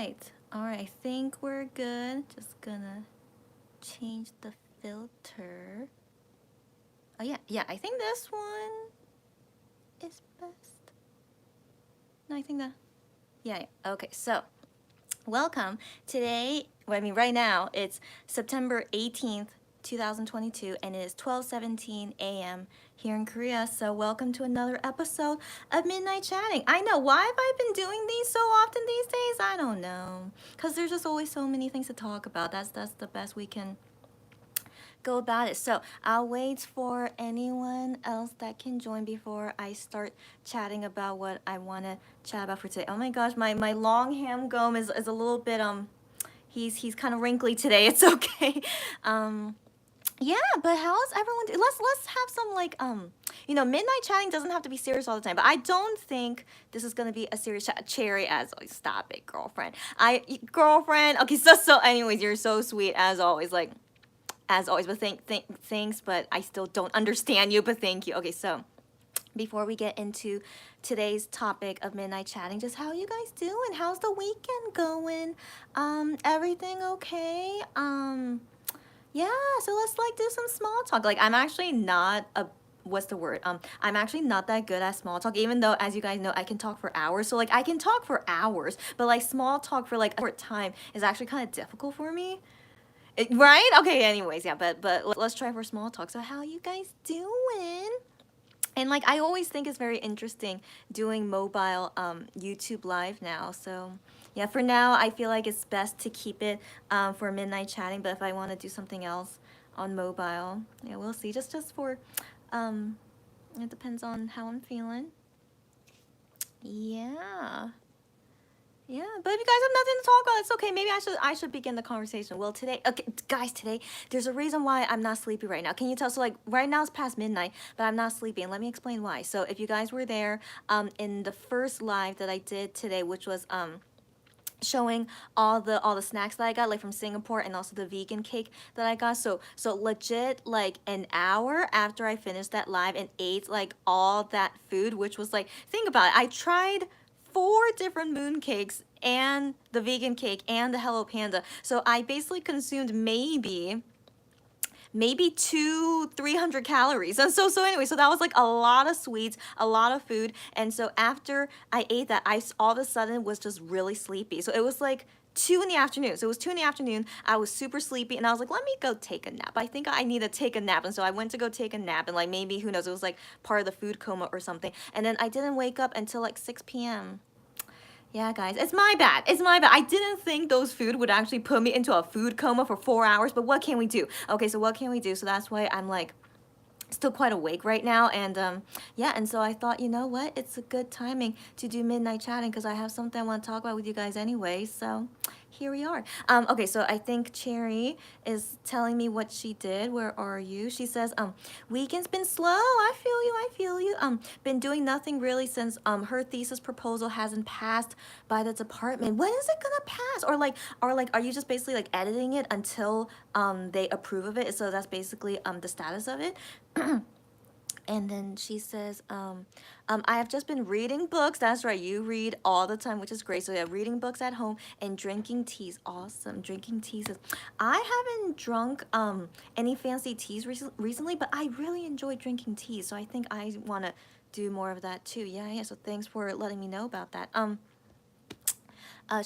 All right, I think we're good. Just gonna change the filter. Oh yeah, I think this one is best. No, I think that, yeah. Okay, so welcome. Today, well, I mean right now, it's September 18th, 2022, and it is 12:17 a.m. here in Korea. So welcome to another episode of Midnight Chatting. I know, why have I been doing these so often these days? I don't know. Because there's just always so many things to talk about. That's the best we can go about it. So I'll wait for anyone else that can join before I start chatting about what I want to chat about for today. Oh my gosh, my long ham gum is a little bit he's kind of wrinkly today. It's okay. um yeah, but how's everyone let's have some like midnight chatting doesn't have to be serious all the time, but I don't think this is gonna be a serious chat. Cherry, as always, stop it, girlfriend. Girlfriend. Okay, so anyways, you're so sweet as always, like as always. But thanks, but I still don't understand you. But thank you. Okay, so before we get into today's topic of midnight chatting, just how you guys doing? How's the weekend going? Everything okay? Yeah. So let's like do some small talk. Like I'm actually not a what's the word? I'm actually not that good at small talk, even though, as you guys know, I can talk for hours. So like I can talk for hours, but like small talk for like a short time is actually kind of difficult for me. Right? Okay, anyways, yeah, but let's try for small talk. So how you guys doing? And like I always think it's very interesting doing mobile YouTube live now. So yeah, for now I feel like it's best to keep it for midnight chatting. But if I want to do something else on mobile, yeah, we'll see. Just for um, it depends on how I'm feeling. Yeah. Yeah, but if you guys have nothing to talk about, it's okay. Maybe I should begin the conversation. Well, today, okay, guys, today there's a reason why I'm not sleepy right now. Can you tell? So like right now it's past midnight, but I'm not sleepy, and let me explain why. So if you guys were there, in the first live that I did today, which was showing all the snacks that I got, like from Singapore, and also the vegan cake that I got. So legit like an hour after I finished that live and ate like all that food, which was like, think about it. I tried four different moon cakes and the vegan cake and the Hello Panda. So I basically consumed maybe 300 calories. And so anyway, so that was like a lot of sweets, a lot of food. And so after I ate that, all of a sudden was just really sleepy. So it was like 2 in the afternoon. So it was 2 in the afternoon. I was super sleepy and I was like, let me go take a nap. I think I need to take a nap. And so I went to go take a nap, and like maybe, who knows, it was like part of the food coma or something. And then I didn't wake up until like 6 p.m. Yeah, guys, it's my bad. It's my bad. I didn't think those food would actually put me into a food coma for 4 hours, but what can we do? Okay, so what can we do? So that's why I'm like still quite awake right now. And yeah, and so I thought, you know what? It's a good timing to do midnight chatting because I have something I want to talk about with you guys anyway. So here we are. Okay, so I think Cherry is telling me what she did. Where are you? She says, weekend's been slow. I feel you. I feel you. Been doing nothing really since her thesis proposal hasn't passed by the department. When is it gonna pass? Or like, are you just basically like editing it until they approve of it? So that's basically the status of it. And then she says, I have just been reading books. That's right, you read all the time, which is great. So yeah, reading books at home and drinking teas. Awesome, drinking teas. I haven't drunk any fancy teas recently, but I really enjoy drinking teas. So I think I want to do more of that too. Yeah, yeah. So thanks for letting me know about that.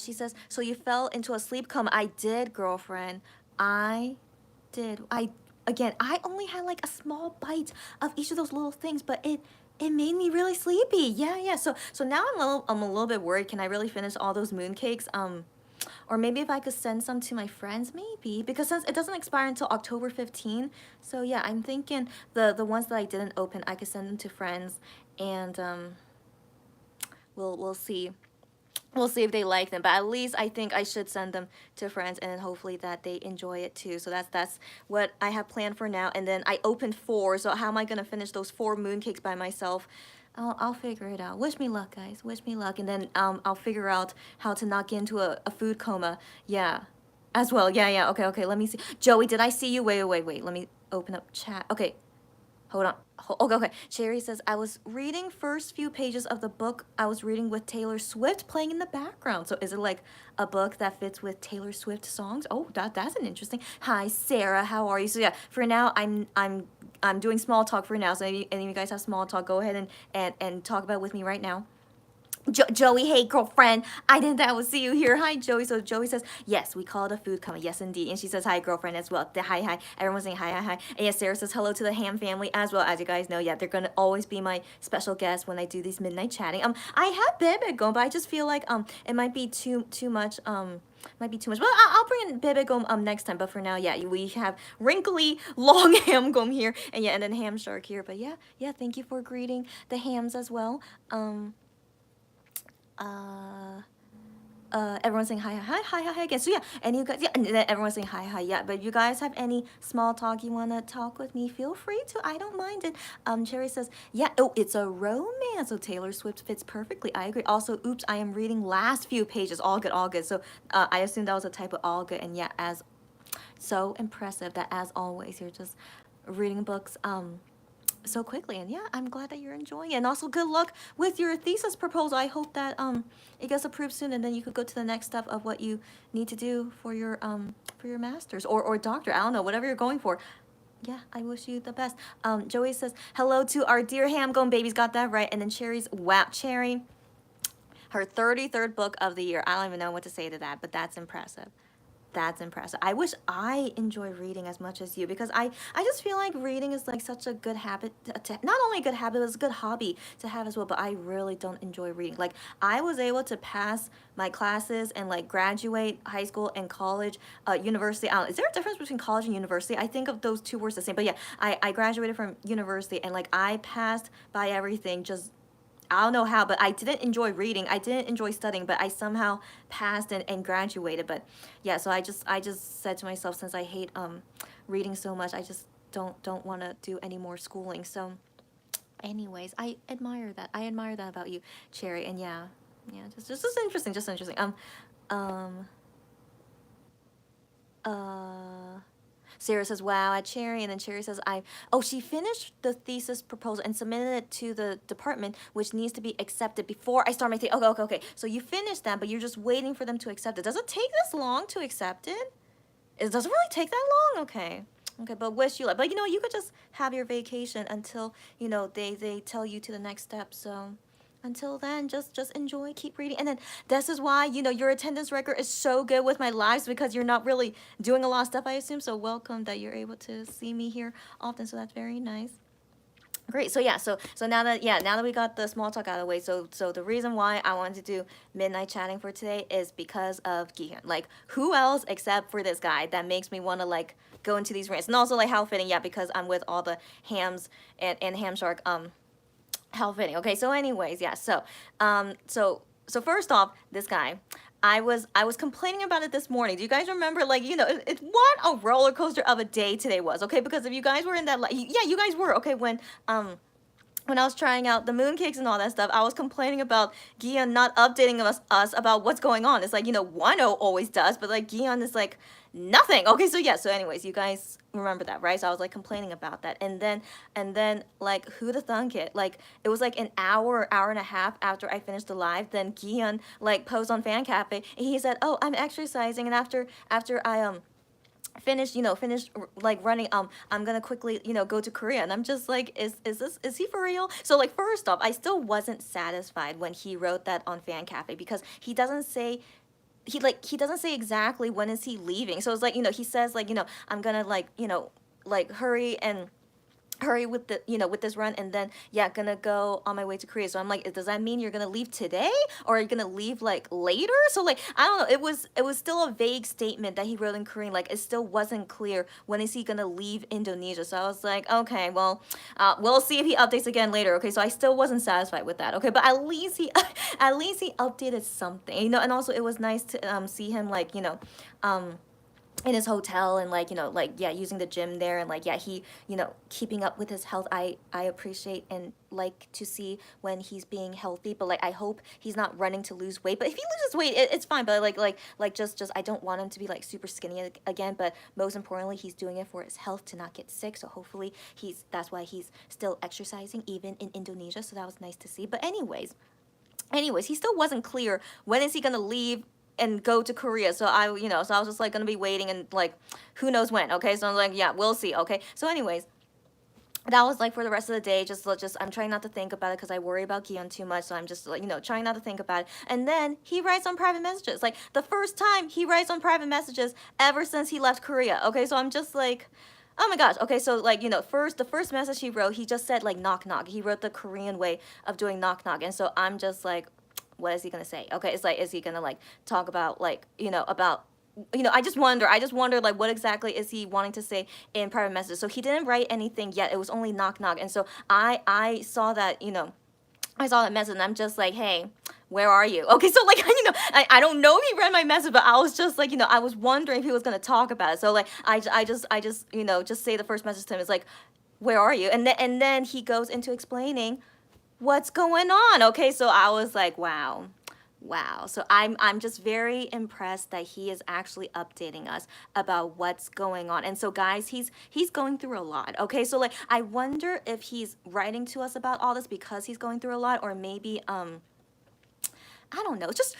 She says, so you fell into a sleep coma. I did, girlfriend. I did. I only had like a small bite of each of those little things, but it made me really sleepy. Yeah, yeah. So now I'm a little bit worried. Can I really finish all those moon cakes? Or maybe if I could send some to my friends, maybe, because since it doesn't expire until October 15. So yeah, I'm thinking the ones that I didn't open, I could send them to friends, and we'll see. We'll see if they like them, but at least I think I should send them to friends, and then hopefully that they enjoy it too. So that's what I have planned for now. And then I opened four, so how am I gonna finish those four mooncakes by myself? I'll figure it out. Wish me luck, guys. Wish me luck, and then I'll figure out how to not get into a food coma. Yeah, as well. Yeah, yeah. Okay, okay. Let me see. Joey, did I see you? Wait. Let me open up chat. Okay. Hold on. Okay. Cherry says, I was reading first few pages of the book I was reading with Taylor Swift playing in the background. So is it like a book that fits with Taylor Swift songs? Oh, that's an interesting. Hi, Sarah. How are you? So yeah, for now, I'm doing small talk for now. So any of you guys have small talk, go ahead and talk about it with me right now. Joey, hey girlfriend, I didn't think I would see you here. Hi Joey. So Joey says, yes, we call it a food coma. Yes, indeed. And she says, hi girlfriend as well. Hi. Everyone's saying hi. And yes, Sarah says hello to the Ham family as well. As you guys know, yeah, they're gonna always be my special guests when I do these midnight chatting. I have Bebe going, but I just feel like it might be too much. Might be too much. But I'll bring in Bebe Gom next time. But for now, yeah, we have wrinkly long ham gom here, and yeah, and then ham shark here. But yeah. Thank you for greeting the hams as well. Everyone's saying hi again. So yeah, and you guys, yeah, and then everyone's saying hi, yeah. But you guys have any small talk you wanna talk with me? Feel free to. I don't mind it. Cherry says, yeah. Oh, it's a romance. So Taylor Swift fits perfectly. I agree. Also, oops, I am reading last few pages. All good. So I assume that was a type of all good. And yeah, as so impressive that as always you're just reading books. So quickly, and yeah, I'm glad that you're enjoying it, and also good luck with your thesis proposal. I hope that it gets approved soon, and then you could go to the next step of what you need to do for your master's or doctor. I don't know, whatever you're going for. Yeah, I wish you the best. Joey says hello to our dear ham gone babies, got that right. And then Cherry's, wow, Cherry, her 33rd book of the year. I don't even know what to say to that, but that's impressive. That's impressive. I wish I enjoy reading as much as you, because I just feel like reading is like such a good habit not only a good habit, but it's a good hobby to have as well. But I really don't enjoy reading. Like I was able to pass my classes and like graduate high school and college, university. Is there a difference between college and university? I think of those two words the same. But yeah, I graduated from university, and like I passed by everything just, I don't know how, but I didn't enjoy reading. I didn't enjoy studying, but I somehow passed and graduated. But yeah, so I just said to myself, since I hate reading so much, I just don't want to do any more schooling. So anyways, I admire that. I admire that about you, Cherry. And yeah, just interesting, just interesting. Um uh Sarah says, wow, at Cherry. And then Cherry says, she finished the thesis proposal and submitted it to the department, which needs to be accepted before I start my thesis. Okay. So you finished that, but you're just waiting for them to accept it. Does it take this long to accept it? It doesn't really take that long? Okay, but wish you luck. But you could just have your vacation until, they tell you to the next step. So until then, just enjoy, keep reading. And then this is why your attendance record is so good with my lives, because you're not really doing a lot of stuff, I assume. So welcome that you're able to see me here often. So that's very nice. Great. So yeah, so now that we got the small talk out of the way, so the reason why I wanted to do midnight chatting for today is because of Gihan. Like, who else except for this guy that makes me want to like go into these rants? And also like how fitting, yeah, because I'm with all the hams and ham shark, how fitting. Okay, so anyways, yeah, so first off, this guy, I was complaining about it this morning. Do you guys remember, like, what a roller coaster of a day today was, okay? Because if you guys were in that, yeah, you guys were, okay, when I was trying out the mooncakes and all that stuff, I was complaining about Gian not updating us about what's going on. It's like, Wano always does, but like Gian is like nothing. Okay, so yeah, so anyways, you guys remember that, right? So I was like complaining about that. And then like, who to thunk it? Like, it was like an hour and a half after I finished the live, then Gian like posed on Fan Cafe and he said, oh, I'm exercising, and after I finished like running, I'm gonna quickly go to Korea. And I'm just like, is he for real? So like, first off, I still wasn't satisfied when he wrote that on Fan Cafe, because he doesn't say exactly when is he leaving. So it's like, he says like, I'm gonna like hurry with the with this run, and then yeah, gonna go on my way to Korea. So I'm like, does that mean you're gonna leave today, or are you gonna leave like later? So like, I don't know, it was still a vague statement that he wrote in Korean. Like, it still wasn't clear when is he gonna leave Indonesia. So I was like, okay, well, we'll see if he updates again later. Okay, so I still wasn't satisfied with that. Okay, but at least he updated something, and also it was nice to see him like in his hotel and like, like, yeah, using the gym there, and like, yeah, he, keeping up with his health. I appreciate and like to see when he's being healthy, but like I hope he's not running to lose weight. But if he loses weight, it's fine. But like just I don't want him to be like super skinny again. But most importantly, he's doing it for his health, to not get sick. So hopefully that's why he's still exercising even in Indonesia. So that was nice to see. But anyways, he still wasn't clear when is he gonna leave and go to Korea. So so I was just like gonna be waiting, and like, who knows when. Okay, so I'm like, yeah, we'll see. Okay, so anyways, that was like for the rest of the day. Just I'm trying not to think about it because I worry about Gion too much. So I'm just like, trying not to think about it. And then he writes on private messages, like the first time he writes on private messages ever since he left Korea. Okay, so I'm just like, oh my gosh. Okay, so like, the first message he wrote, he just said like knock knock. He wrote the Korean way of doing knock knock, and so I'm just like, what is he gonna say? Okay, it's like, is he gonna like talk about like, about, I just wonder like what exactly is he wanting to say in private messages. So he didn't write anything yet. It was only knock knock, and so I saw that, I saw that message, and I'm just like, hey, where are you? Okay, so like, I don't know if he read my message, but I was just like, I was wondering if he was gonna talk about it. So like, I just, just say the first message to him is like, where are you? And then he goes into explaining what's going on. Okay, so I was like, wow. So I'm just very impressed that he is actually updating us about what's going on. And so guys, he's going through a lot. Okay, so like, I wonder if he's writing to us about all this because he's going through a lot, or maybe I don't know. Just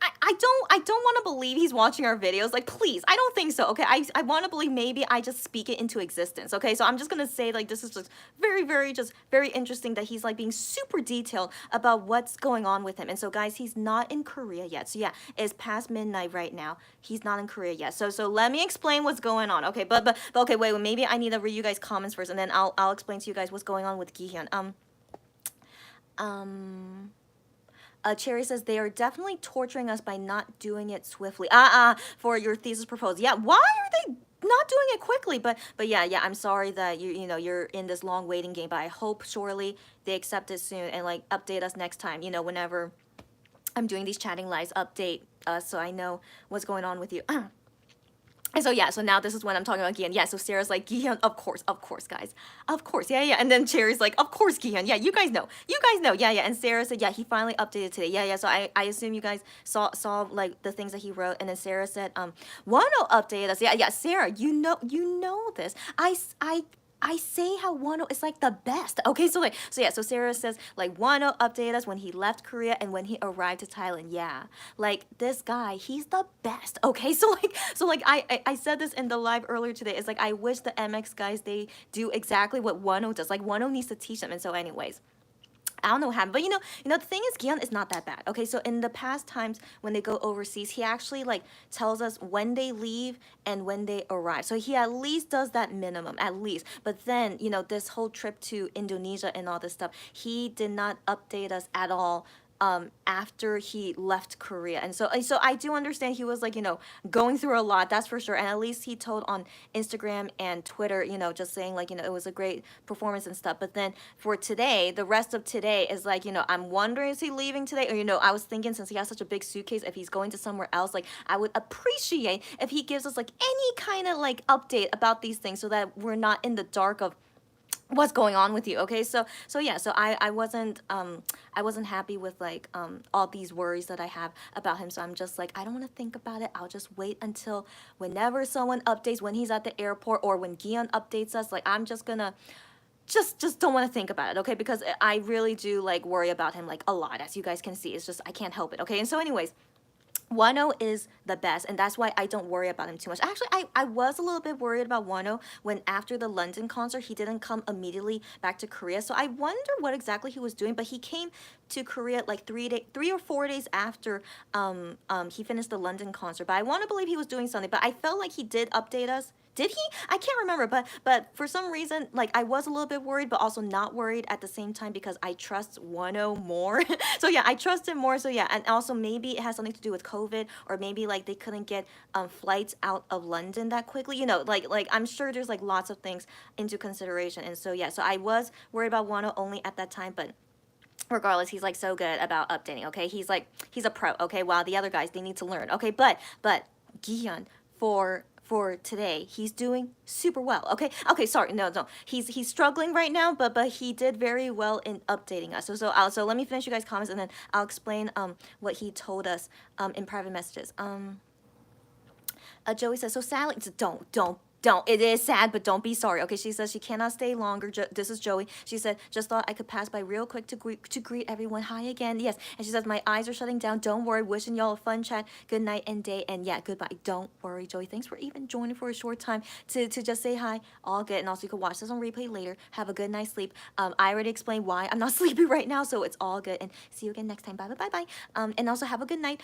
I don't want to believe he's watching our videos. Like, please, I don't think so. Okay, I want to believe maybe I just speak it into existence. Okay, so I'm just gonna say like, this is just very interesting that he's like being super detailed about what's going on with him. And so guys, he's not in Korea yet. So yeah, it's past midnight right now. He's not in Korea yet. So let me explain what's going on. Okay, but okay, wait, maybe I need to read you guys comments first, and then I'll explain to you guys what's going on with Gihyun. Um. Cherry says they are definitely torturing us by not doing it swiftly. For your thesis proposal. Yeah, why are they not doing it quickly? But yeah, I'm sorry that you're in this long waiting game. But I hope surely they accept it soon and like update us next time. Whenever I'm doing these chatting lives, update us so I know what's going on with you. And so yeah, so now this is when I'm talking about Gihyun. Yeah, so Sarah's like, Gihyun, of course, guys, of course, yeah. And then Cherry's like, of course, Gihyun, yeah, you guys know, yeah. And Sarah said, yeah, he finally updated today, yeah. So I assume you guys saw like the things that he wrote, and then Sarah said, Wano updated us, yeah. Sarah, you know this. I say how Wano is like the best. Okay, so yeah, so Sarah says like Wano updated us when he left Korea and when he arrived to Thailand. Yeah, like this guy, he's the best. Okay, so like I said this in the live earlier today. It's like I wish the MX guys, they do exactly what Wano does. Like Wano needs to teach them. And so anyways, I don't know what happened, but the thing is, Gion is not that bad. Okay, so in the past times when they go overseas, he actually like tells us when they leave and when they arrive. So he at least does that minimum, at least. But then, this whole trip to Indonesia and all this stuff, he did not update us at all after he left Korea. And so I do understand he was like, going through a lot, that's for sure. And at least he told on Instagram and Twitter, just saying like, it was a great performance and stuff. But then for today, the rest of today is like, I'm wondering, is he leaving today? Or, I was thinking since he has such a big suitcase, if he's going to somewhere else, like I would appreciate if he gives us like any kind of like update about these things so that we're not in the dark of what's going on with you. Okay, so yeah, so I wasn't happy with like all these worries that I have about him. So I'm just like, I don't want to think about it. I'll just wait until whenever someone updates, when he's at the airport or when Gion updates us. Like I'm just gonna just don't want to think about it, okay? Because I really do like worry about him like a lot, as you guys can see. It's just I can't help it. Okay, and so anyways, Wano is the best, and that's why I don't worry about him too much. Actually, I was a little bit worried about Wano when after the London concert, he didn't come immediately back to Korea. So I wonder what exactly he was doing, but he came to Korea like 3 or 4 days after he finished the London concert. But I want to believe he was doing something, but I felt like he did update us. Did he? I can't remember, but for some reason, like I was a little bit worried, but also not worried at the same time because I trust Wano more. So yeah, I trust him more. So yeah, and also maybe it has something to do with COVID, or maybe like they couldn't get flights out of London that quickly. Like I'm sure there's like lots of things into consideration. And so yeah, so I was worried about Wano only at that time, but regardless, he's like so good about updating. Okay, he's a pro. Okay, while the other guys, they need to learn. Okay, but Gihyun, for today. He's doing super well. Okay, sorry, no. He's struggling right now, but he did very well in updating us. So let me finish you guys' comments, and then I'll explain what he told us in private messages. Joey says, so Sally, don't. It is sad, but don't be sorry. Okay, she says she cannot stay longer. This is Joey. She said, just thought I could pass by real quick to greet everyone. Hi again. Yes. And she says, my eyes are shutting down. Don't worry. Wishing y'all a fun chat. Good night and day. And yeah, goodbye. Don't worry, Joey. Thanks for even joining for a short time to just say hi. All good. And also you can watch this on replay later. Have a good night's sleep. I already explained why I'm not sleepy right now, so it's all good. And see you again next time. Bye. And also have a good night.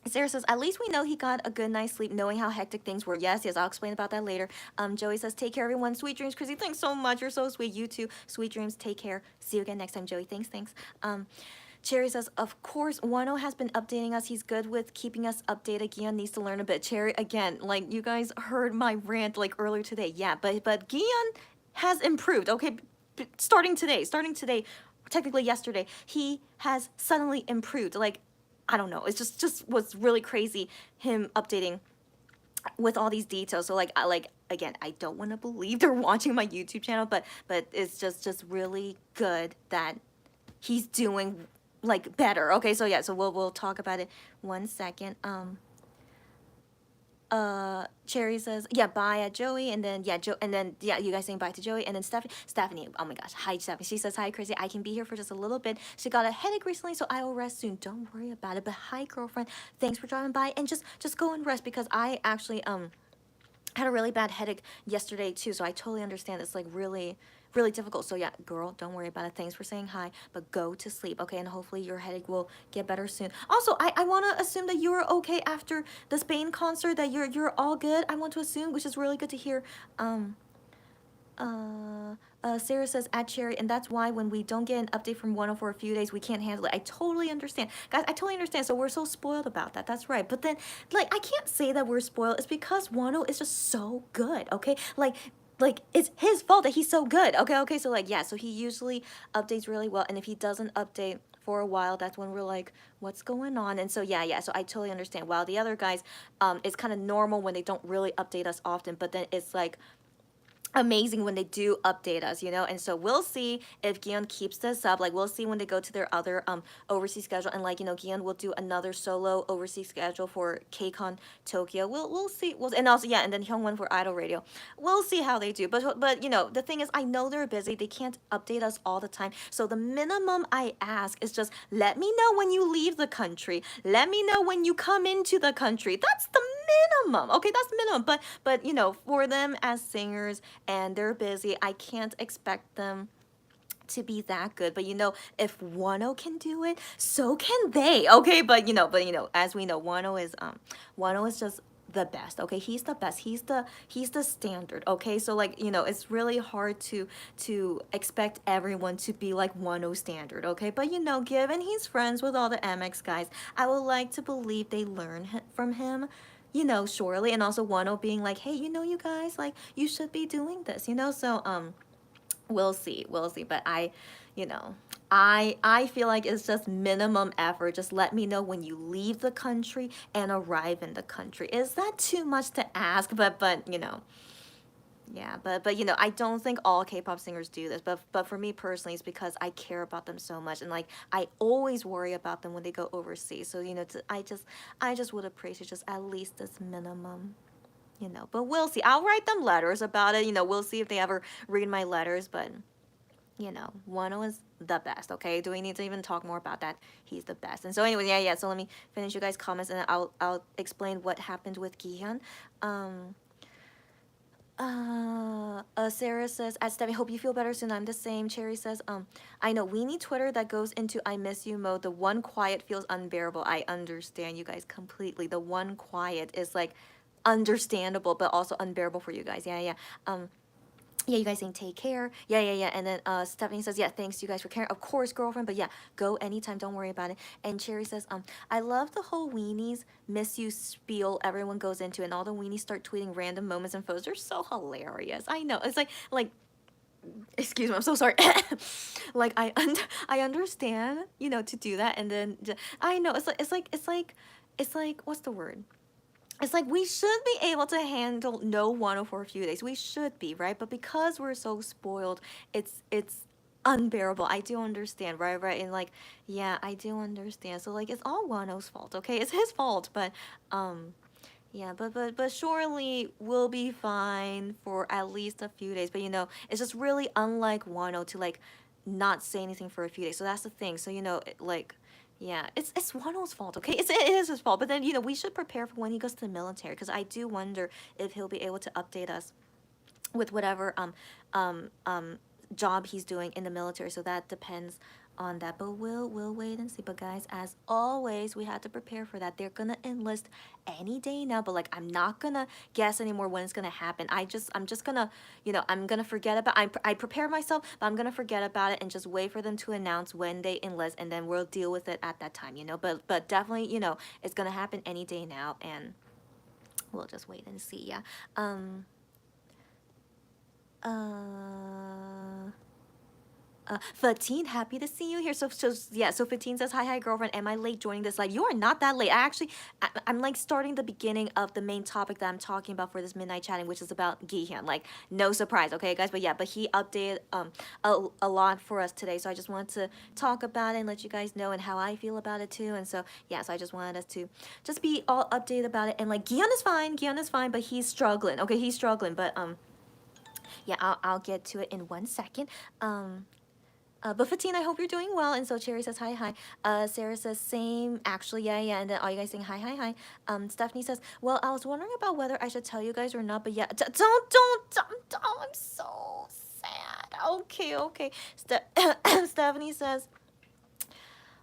Sarah says, at least we know he got a good night's sleep knowing how hectic things were. Yes, I'll explain about that later. Joey says, take care, everyone. Sweet dreams, Chrissy. Thanks so much. You're so sweet. You too. Sweet dreams. Take care. See you again next time, Joey. Thanks. Cherry says, of course, Wano has been updating us. He's good with keeping us updated. Gian needs to learn a bit. Cherry, again, like you guys heard my rant like earlier today. Yeah, but Gian has improved. Okay, starting today, technically yesterday, he has suddenly improved. Like, I don't know. It's just was really crazy him updating with all these details. So again, I don't want to believe they're watching my YouTube channel, but it's just really good that he's doing like better. Okay, so yeah, so we'll talk about it 1 second. Cherry says, yeah, bye at Joey, and then yeah, you guys saying bye to Joey, and then Stephanie, oh my gosh, hi Stephanie. She says, hi Chrissy, I can be here for just a little bit. She got a headache recently, so I will rest soon. Don't worry about it. But hi girlfriend, thanks for driving by, and just go and rest, because I actually had a really bad headache yesterday too, so I totally understand. It's like really difficult. So yeah, girl, don't worry about it. Thanks for saying hi, but go to sleep, okay? And hopefully your headache will get better soon. Also, I want to assume that you were okay after the Spain concert, that you're all good. I want to assume, which is really good to hear. Sarah says, at Cherry, and that's why when we don't get an update from Wano for a few days, we can't handle it. I totally understand. Guys, I totally understand. So we're so spoiled about that. That's right. But then, like, I can't say that we're spoiled. It's because Wano is just so good, okay? Like it's his fault that he's so good. Okay, so like, yeah, so he usually updates really well, and if he doesn't update for a while, that's when we're like, what's going on? And so yeah, so I totally understand. While the other guys, it's kind of normal when they don't really update us often, but then it's like amazing when they do update us, you know. And so we'll see if Gion keeps this up. Like, we'll see when they go to their other overseas schedule, and like, you know, Gion will do another solo overseas schedule for KCON Tokyo. We'll see. And also, yeah, and then Hyungwon for Idol Radio. We'll see how they do. But you know, the thing is, I know they're busy. They can't update us all the time. So the minimum I ask is just let me know when you leave the country. Let me know when you come into the country. That's the minimum. Okay, that's minimum. But you know, for them as singers, and they're busy, I can't expect them to be that good. But you know, if Wano can do it, so can they. Okay, but you know, as we know, Wano is just the best. Okay, he's the best. He's the standard. Okay, so like, you know, it's really hard to expect everyone to be like Wano standard. Okay, but you know, given he's friends with all the MX guys, I would like to believe they learn from him, you know, surely. And also Wano being like, hey, you know, you guys, like, you should be doing this, you know. So we'll see. But you know, I feel like it's just minimum effort. Just let me know when you leave the country and arrive in the country. Is that too much to ask? But you know, yeah, but you know, I don't think all K-pop singers do this, but for me personally, it's because I care about them so much, and like, I always worry about them when they go overseas. So you know, I just would appreciate just at least this minimum, you know. But we'll see. I'll write them letters about it. You know, we'll see if they ever read my letters. But you know, Wano is the best. Okay, do we need to even talk more about that? He's the best. And so anyway, yeah. So let me finish you guys' comments, and then I'll explain what happened with Gihyun. Sarah says, at Steffi, hope you feel better soon. I'm the same. Cherry says, I know we need Twitter that goes into I miss you mode. The one quiet feels unbearable. I understand you guys completely. The one quiet is like understandable, but also unbearable for you guys. Yeah. Yeah, you guys saying take care. Yeah. And then Stephanie says, yeah, thanks you guys for caring. Of course, girlfriend, but yeah, go anytime. Don't worry about it. And Cherry says, I love the whole weenies miss you spiel everyone goes into, and all the weenies start tweeting random moments and photos. They're so hilarious. I know. It's like, excuse me, I'm so sorry. Like, I understand, you know, to do that, and then I know it's like what's the word? it's like we should be able to handle no Wano for a few days. We should be, right? But because we're so spoiled, it's unbearable. I do understand, right? Right. And like, yeah, I do understand. So like it's all Wano's fault, okay? It's his fault, but um yeah, but surely we'll be fine for at least a few days. But you know, it's just really unlike Wano to like not say anything for a few days. So that's the thing. So you know, like, yeah, it's Wano's fault. Okay, it is his fault. But then you know, we should prepare for when he goes to the military because I do wonder if he'll be able to update us with whatever um um job he's doing in the military. So that depends on that, but we'll wait and see. But guys, as always, we had to prepare for that. They're gonna enlist any day now, but like I'm not gonna guess anymore when it's gonna happen. I'm just gonna, you know, I'm gonna forget about. I prepare myself, but I'm gonna forget about it and just wait for them to announce when they enlist, and then we'll deal with it at that time, you know. But definitely, you know, it's gonna happen any day now, and we'll just wait and see. Yeah. Uh, Fatine, happy to see you here. So yeah, so Fatine says, hi girlfriend, am I late joining this live? You are not that late. I'm like starting the beginning of the main topic that I'm talking about for this midnight chatting, which is about Gihyun. Like, no surprise, okay guys? But yeah, but he updated a lot for us today. So I just wanted to talk about it and let you guys know and how I feel about it too. And so yeah, so I just wanted us to just be all updated about it. And like Gihyun is fine, but he's struggling. Okay, he's struggling, but yeah, I'll get to it in 1 second. But Fatine, I hope you're doing well. And so Cherry says, hi. Sarah says, same. Actually, yeah. And then all you guys saying, hi. Stephanie says, well, I was wondering about whether I should tell you guys or not. But yeah, don't. I'm so sad. Okay. Stephanie says,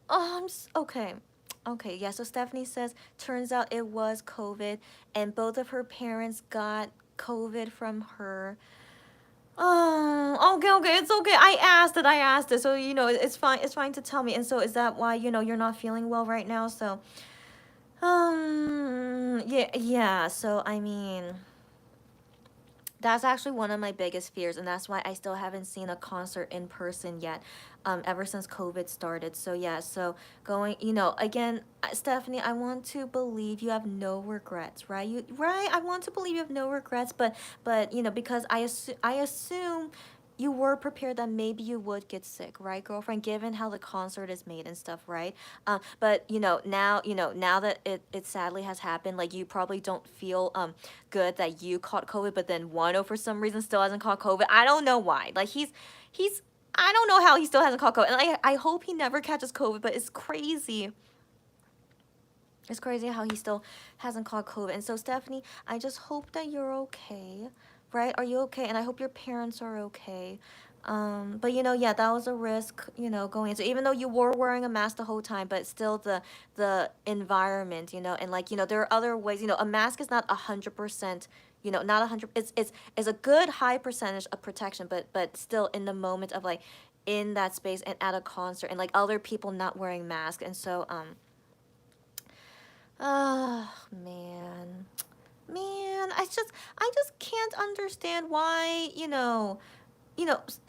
oh, okay. Okay, yeah, so Stephanie says, turns out it was COVID. And both of her parents got COVID from her. Oh, okay, it's okay. I asked it. So, you know, it's fine. It's fine to tell me. And so is that why, you know, you're not feeling well right now? So, yeah. So, I mean, that's actually one of my biggest fears, and that's why I still haven't seen a concert in person yet, ever since COVID started. So yeah, so going, you know, again, Stephanie, I want to believe you have no regrets, right? Right? I want to believe you have no regrets, but you know, because I assume you were prepared that maybe you would get sick, right, girlfriend, given how the concert is made and stuff, right? But you know, now that it sadly has happened, like you probably don't feel good that you caught COVID, but then Wano for some reason still hasn't caught COVID. I don't know why. Like he's I don't know how he still hasn't caught COVID. And I hope he never catches COVID, but it's crazy. It's crazy how he still hasn't caught COVID. And so Stephanie, I just hope that you're okay. Right? Are you okay? And I hope your parents are okay. But you know, yeah, that was a risk, you know, going into, even though you were wearing a mask the whole time, but still the environment, you know, and like, you know, there are other ways, you know, a mask is not 100%, you know, not 100, it's a good high percentage of protection, but still in the moment of like in that space and at a concert and like other people not wearing masks. And so oh man, I just can't understand why, you know,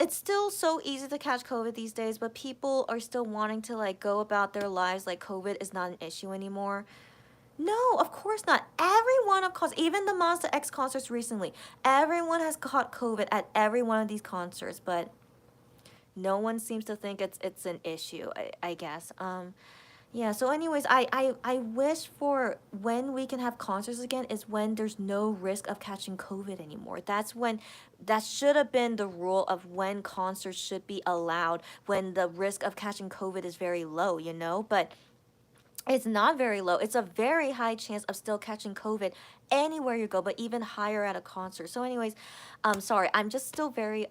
it's still so easy to catch COVID these days, but people are still wanting to like go about their lives like COVID is not an issue anymore. No, of course not. Everyone, of course, even the Monster X concerts recently, everyone has caught COVID at every one of these concerts, but no one seems to think it's an issue, I guess. Yeah, so anyways, I wish for when we can have concerts again is when there's no risk of catching COVID anymore. That should have been the rule of when concerts should be allowed, when the risk of catching COVID is very low, you know? But it's not very low. It's a very high chance of still catching COVID anywhere you go, but even higher at a concert. So anyways, sorry, I'm still very,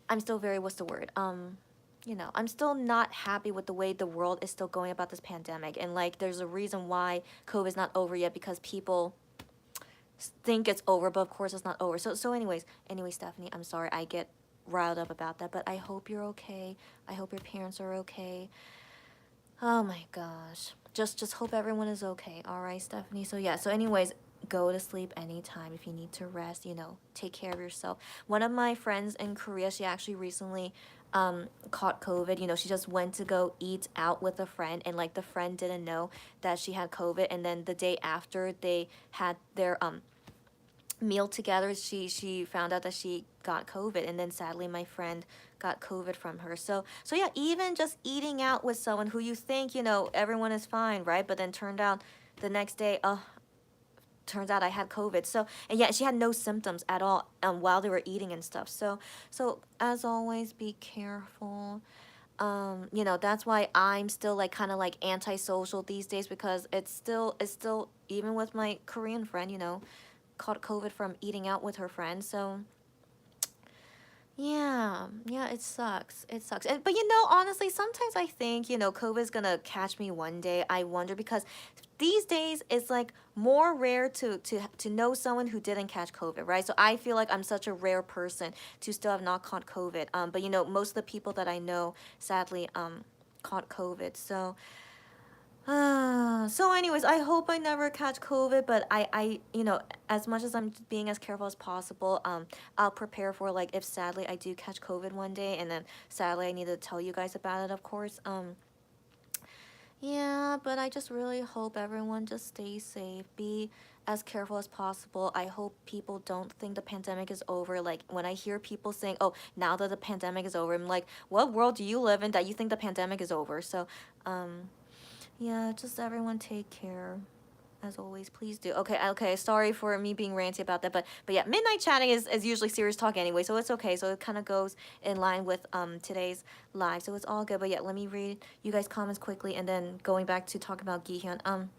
what's the word? You know, I'm still not happy with the way the world is still going about this pandemic. And like, there's a reason why COVID is not over yet, because people think it's over, but of course it's not over. So anyway, Stephanie, I'm sorry I get riled up about that, but I hope you're okay. I hope your parents are okay. Oh my gosh. Just hope everyone is okay. All right, Stephanie. So yeah, so anyways, go to sleep anytime if you need to rest, you know, take care of yourself. One of my friends in Korea, she actually recently caught COVID. You know, she just went to go eat out with a friend, and like the friend didn't know that she had COVID, and then the day after they had their meal together, she found out that she got COVID, and then sadly my friend got COVID from her. So yeah, even just eating out with someone who you think, you know, everyone is fine, right? But then turned out the next day, turns out I had COVID. So, and yet she had no symptoms at all while they were eating and stuff. So as always, be careful. You know, that's why I'm still like kind of like antisocial these days, because it's still even with my Korean friend, you know, caught COVID from eating out with her friends. So yeah, it sucks. It sucks. And but you know, honestly, sometimes I think, you know, COVID's gonna catch me one day. I wonder, because these days it's like more rare to know someone who didn't catch COVID, right? So I feel like I'm such a rare person to still have not caught COVID. But you know, most of the people that I know sadly caught COVID. So anyways, I hope I never catch COVID, but you know, as much as I'm being as careful as possible, I'll prepare for like if sadly I do catch COVID one day, and then sadly I need to tell you guys about it, of course. Yeah, but I just really hope everyone just stays safe, be as careful as possible. I hope people don't think the pandemic is over. Like when I hear people saying, "Oh, now that the pandemic is over," I'm like, "What world do you live in that you think the pandemic is over?" So, yeah, just everyone take care. As always, please do. Okay. Sorry for me being ranty about that, but yeah, midnight chatting is usually serious talk anyway, so it's okay. So it kind of goes in line with today's live, so it's all good. But yeah, let me read you guys' comments quickly, and then going back to talk about Gihyun. Um.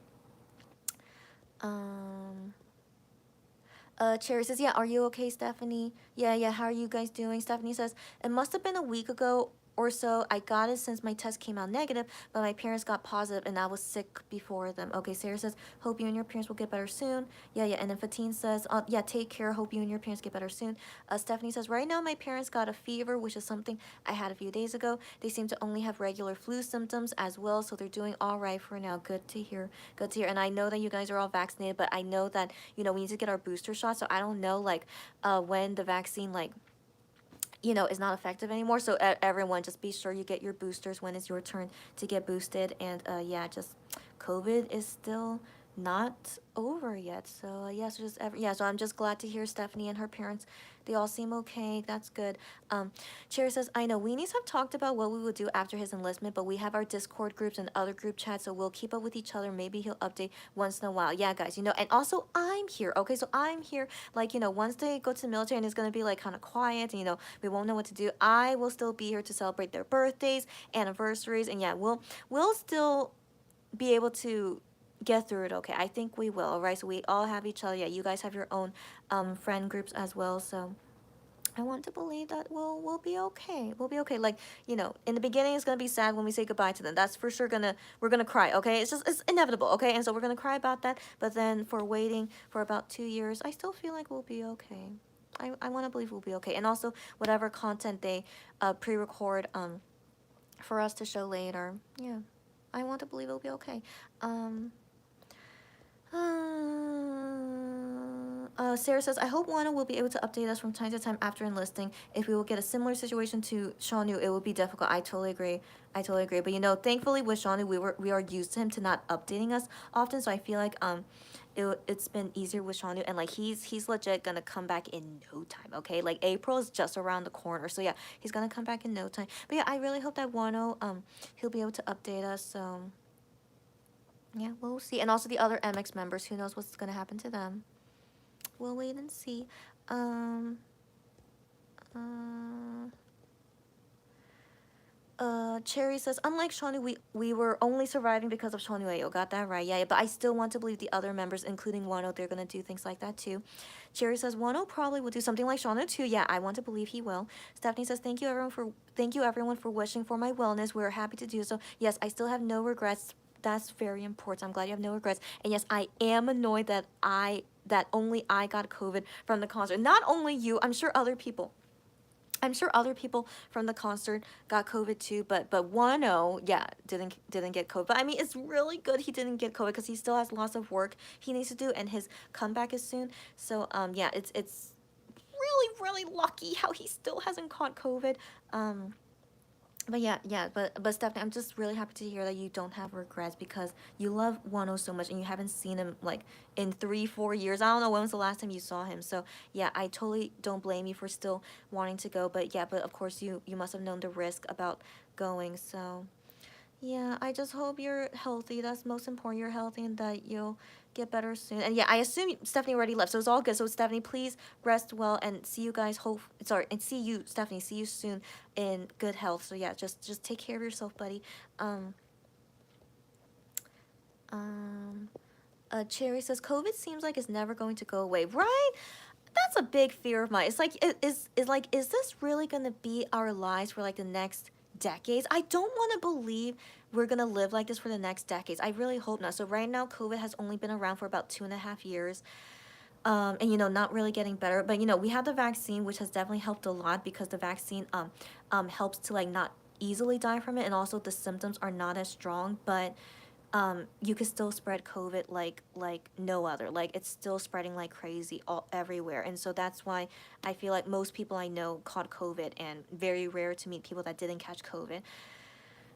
Cherry says, yeah, are you okay, Stephanie? Yeah, how are you guys doing? Stephanie says, it must have been a week ago or so. I got it since my test came out negative, but my parents got positive and I was sick before them. Okay, Sarah says, hope you and your parents will get better soon. Yeah, and then Fatine says, yeah, take care. Hope you and your parents get better soon. Stephanie says, right now my parents got a fever, which is something I had a few days ago. They seem to only have regular flu symptoms as well, so they're doing all right for now. Good to hear. Good to hear. And I know that you guys are all vaccinated, but I know that, you know, we need to get our booster shot. So I don't know, like, when the vaccine, like, you know, is not effective anymore. So everyone, just be sure you get your boosters when it's your turn to get boosted. And yeah, just COVID is still not over yet. So yeah, so I'm just glad to hear Stephanie and her parents, they all seem okay. That's good. Cherry says, I know weenies have talked about what we would do after his enlistment, but we have our Discord groups and other group chats, so we'll keep up with each other. Maybe he'll update once in a while. Yeah, guys, you know, and also I'm here. Okay, so I'm here. Like, you know, once they go to the military and it's gonna be like kind of quiet, and you know, we won't know what to do, I will still be here to celebrate their birthdays, anniversaries, and yeah, we'll still be able to get through it. Okay, I think we will. All right, so we all have each other. Yeah, you guys have your own friend groups as well, so I want to believe that we'll be okay. We'll be okay. Like, you know, in the beginning it's gonna be sad when we say goodbye to them. That's for sure we're gonna cry, okay? It's inevitable, okay? And so we're gonna cry about that. But then for waiting for about 2 years, I still feel like we'll be okay. I wanna believe we'll be okay. And also whatever content they pre-record for us to show later. Yeah. I want to believe it'll be okay. Sarah says, I hope Wano will be able to update us from time to time after enlisting. If we will get a similar situation to Shaunu, it will be difficult. I totally agree. But you know, thankfully with Shaunu, we are used to him to not updating us often. So I feel like it's been easier with Shaunu, and like he's legit gonna come back in no time. Okay, like April is just around the corner. So yeah, he's gonna come back in no time. But yeah, I really hope that Wano he'll be able to update us. So yeah, we'll see. And also the other MX members, who knows what's gonna happen to them. We'll wait and see. Um, Cherry says, unlike Shawnee, we were only surviving because of Shawnee Ayo. Got that right. Yeah, but I still want to believe the other members, including Wano, they're gonna do things like that too. Cherry says, Wano probably will do something like Shawnee too. Yeah, I want to believe he will. Stephanie says, thank you everyone for wishing for my wellness. We're happy to do so. Yes, I still have no regrets. That's very important. I'm glad you have no regrets. And yes, I am annoyed that only I got COVID from the concert. Not only you, I'm sure other people. I'm sure other people from the concert got COVID too, but Wano, yeah, didn't get COVID. But I mean, it's really good he didn't get COVID, because he still has lots of work he needs to do, and his comeback is soon. So yeah, it's really lucky how he still hasn't caught COVID. But yeah, yeah, but Stephanie, I'm just really happy to hear that you don't have regrets because you love Wano so much and you haven't seen him like in 3, 4 years. I don't know when was the last time you saw him. So yeah, I totally don't blame you for still wanting to go. But yeah, but of course you must have known the risk about going. So yeah, I just hope you're healthy. That's most important. You're healthy and that you'll get better soon. And yeah, I assume Stephanie already left, so it's all good. So Stephanie, please rest well and see you guys. And see you, Stephanie. See you soon in good health. So yeah, just take care of yourself, buddy. Um, um, Cherry says COVID seems like it's never going to go away, right? That's a big fear of mine. It's like is this really gonna be our lives for like the next decades? I don't want to believe we're gonna live like this for the next decades. I really hope not. So right now, COVID has only been around for about 2.5 years. And not really getting better, but we have the vaccine, which has definitely helped a lot because the vaccine helps to like not easily die from it, and also the symptoms are not as strong, but you could still spread COVID like no other. Like it's still spreading like crazy all everywhere, and so that's why I feel like most people I know caught COVID, and very rare to meet people that didn't catch COVID.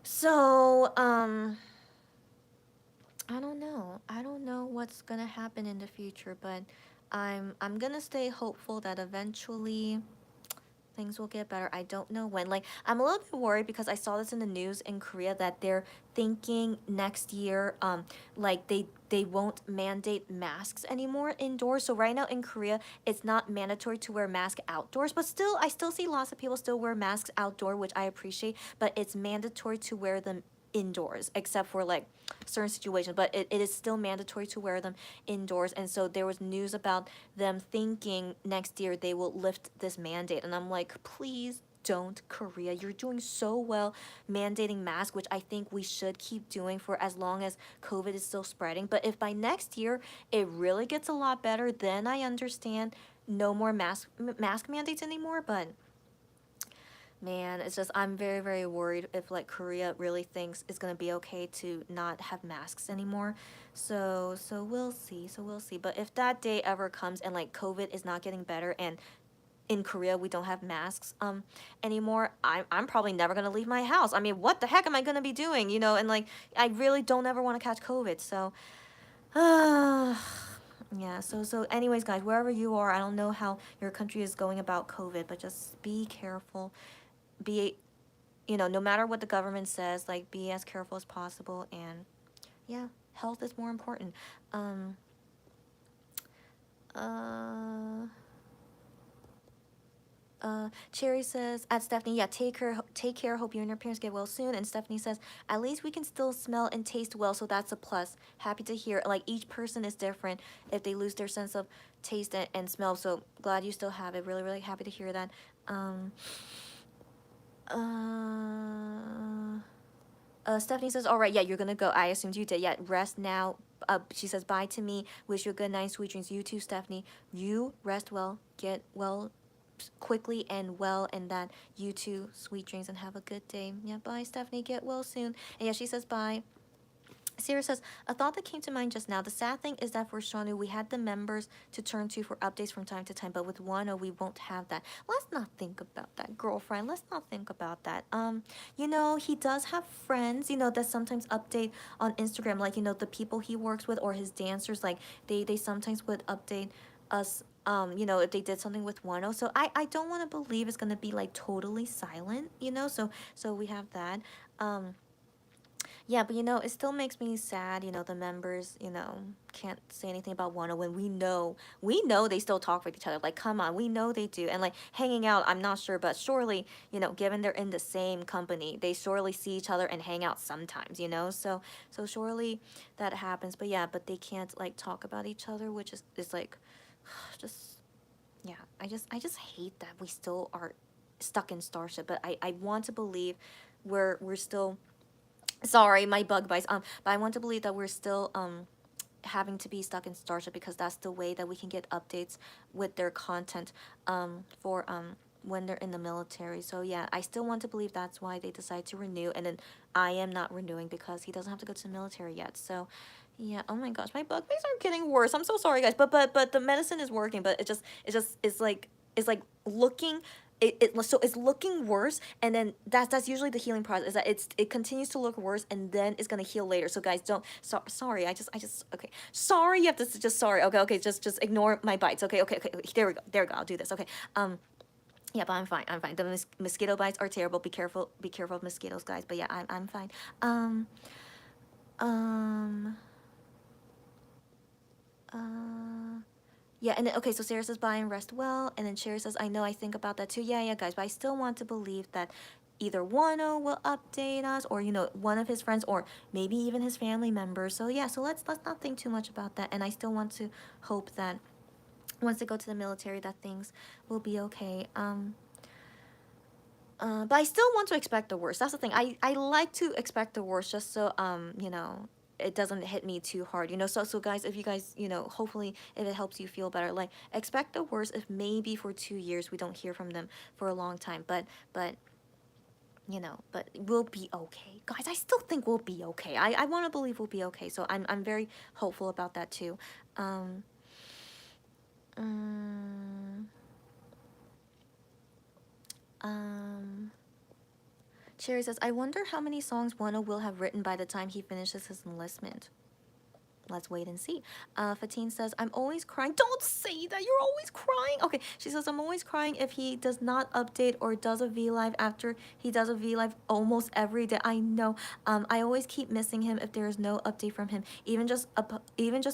So I don't know. I don't know what's gonna happen in the future, but I'm gonna stay hopeful that eventually things will get better. I don't know when. Like, I'm a little bit worried because I saw this in the news in Korea that they're thinking next year, like they won't mandate masks anymore indoors. So right now in Korea, it's not mandatory to wear mask outdoors, but still, I still see lots of people still wear masks outdoor, which I appreciate. But it's mandatory to wear them indoors, except for like certain situations. But it is still mandatory to wear them indoors. And so there was news about them thinking next year they will lift this mandate, and I'm like, please don't, Korea. You're doing so well mandating masks, which I think we should keep doing for as long as COVID is still spreading. But if by next year it really gets a lot better, then I understand no more mask mandates anymore. But man, it's just I'm very very worried if like Korea really thinks it's gonna be okay to not have masks anymore. So we'll see. So we'll see. But if that day ever comes and like COVID is not getting better and in Korea we don't have masks anymore, I'm probably never gonna leave my house. I mean, what the heck am I gonna be doing? And like I really don't ever want to catch COVID. So yeah, so anyways guys, wherever you are, I don't know how your country is going about COVID, but just be careful. Be no matter what the government says, like be as careful as possible, and yeah, health is more important. Um uh Cherry says at Stephanie, yeah, take care. Hope you and your parents get well soon. And Stephanie says, at least we can still smell and taste well, so that's a plus. Happy to hear. Like each person is different if they lose their sense of taste and smell. So glad you still have it. Really, really happy to hear that. Uh, Stephanie says, all right, yeah, you're gonna go. I assumed you did. Yeah, rest now. She says, bye to me. Wish you a good night, sweet dreams. You too, Stephanie. You rest well, get well quickly and well, and that you too, sweet dreams, and have a good day. Yeah, bye, Stephanie. Get well soon. And yeah, she says, bye. Sarah says, a thought that came to mind just now. The sad thing is that for Shanu, we had the members to turn to for updates from time to time, but with Wano, we won't have that. Let's not think about that, girlfriend. Let's not think about that. He does have friends, that sometimes update on Instagram, like, the people he works with or his dancers, like, they sometimes would update us, if they did something with Wano. So I don't want to believe it's going to be, like, totally silent, so we have that. Yeah, but it still makes me sad, the members, can't say anything about Wano when we know they still talk with each other. Like, come on, we know they do. And like hanging out, I'm not sure, but surely, given they're in the same company, they surely see each other and hang out sometimes, so surely that happens. But yeah, but they can't like talk about each other, which is like just yeah, I just hate that we still are stuck in Starship, but I want to believe we're still. Sorry, my bug bites. But I want to believe that we're still having to be stuck in Starship because that's the way that we can get updates with their content for when they're in the military. So yeah, I still want to believe that's why they decide to renew, and then I am not renewing because he doesn't have to go to the military yet. So yeah, oh my gosh, my bug bites are getting worse. I'm so sorry, guys, but the medicine is working, but it's like looking so it's looking worse, and then that's usually the healing process, is that it continues to look worse and then it's gonna heal later. So guys, don't, sorry, I just okay, sorry, you have to just, sorry, okay, just ignore my bites, okay, there we go, I'll do this, okay. Yeah, but I'm fine, the mosquito bites are terrible. Be careful of mosquitoes, guys, but yeah, I'm fine. um um uh Yeah, and then, okay, so Sarah says bye and rest well, and then Sherry says, I know, I think about that too. Yeah, guys, but I still want to believe that either Wano will update us, or one of his friends, or maybe even his family members. So yeah, so let's not think too much about that. And I still want to hope that once they go to the military, that things will be okay. But I still want to expect the worst. That's the thing. I like to expect the worst, just so it doesn't hit me too hard. So guys, if you guys, hopefully if it helps you feel better, like, expect the worst if maybe for 2 years we don't hear from them for a long time. But but we'll be okay. Guys, I still think we'll be okay. I want to believe we'll be okay. So I'm very hopeful about that too. Um um um Cherry says, I wonder how many songs Wano will have written by the time he finishes his enlistment. Let's wait and see. Fatine says, I'm always crying. Don't say that. You're always crying. Okay, she says, I'm always crying if he does not update or does a V Live after he does a V Live almost every day. I know. I always keep missing him if there is no update from him. Even just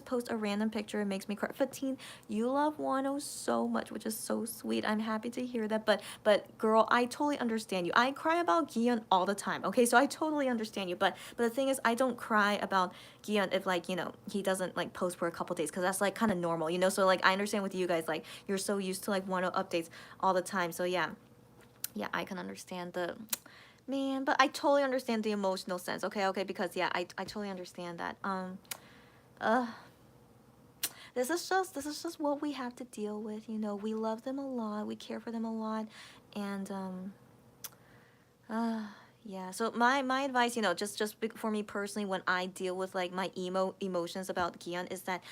post a random picture, it makes me cry. Fatine, you love Wano so much, which is so sweet. I'm happy to hear that. But girl, I totally understand you. I cry about Gion all the time. Okay, so I totally understand you. But the thing is, I don't cry about Gion if, like, he doesn't, like, post for a couple days, because that's, like, kind of normal, so, like, I understand with you guys, like, you're so used to, like, one updates all the time. So yeah, I can understand the, man, but I totally understand the emotional sense. Okay, because yeah, I totally understand that. uh this is just what we have to deal with. We love them a lot, we care for them a lot, and uh yeah, so my advice, just for me personally, when I deal with, like, my emotions about Gion, is that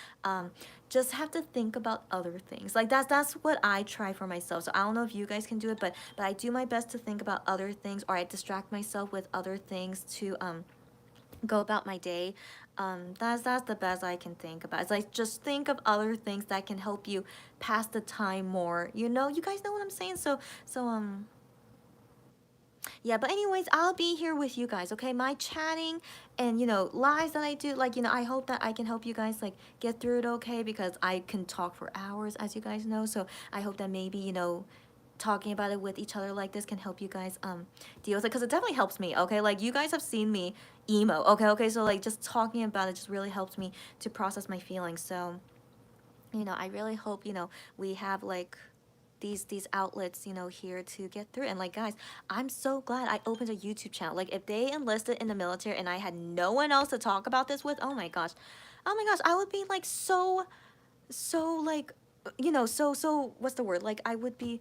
just have to think about other things. Like, that's what I try for myself. So I don't know if you guys can do it, but I do my best to think about other things, or I distract myself with other things to go about my day. That's the best I can think about. It's like, just think of other things that can help you pass the time more. You guys know what I'm saying? So yeah, but anyways, I'll be here with you guys, okay? My chatting and, lives that I do, like, I hope that I can help you guys, like, get through it, okay? Because I can talk for hours, as you guys know. So I hope that maybe, talking about it with each other like this can help you guys deal with it, because it definitely helps me, okay? Like, you guys have seen me emo, okay? So, like, just talking about it just really helps me to process my feelings. So, I really hope, we have, like, these outlets, here to get through. And, like, guys, I'm so glad I opened a YouTube channel. Like, if they enlisted in the military and I had no one else to talk about this with, oh my gosh, I would be, like, so, like, so what's the word, like, I wouldn't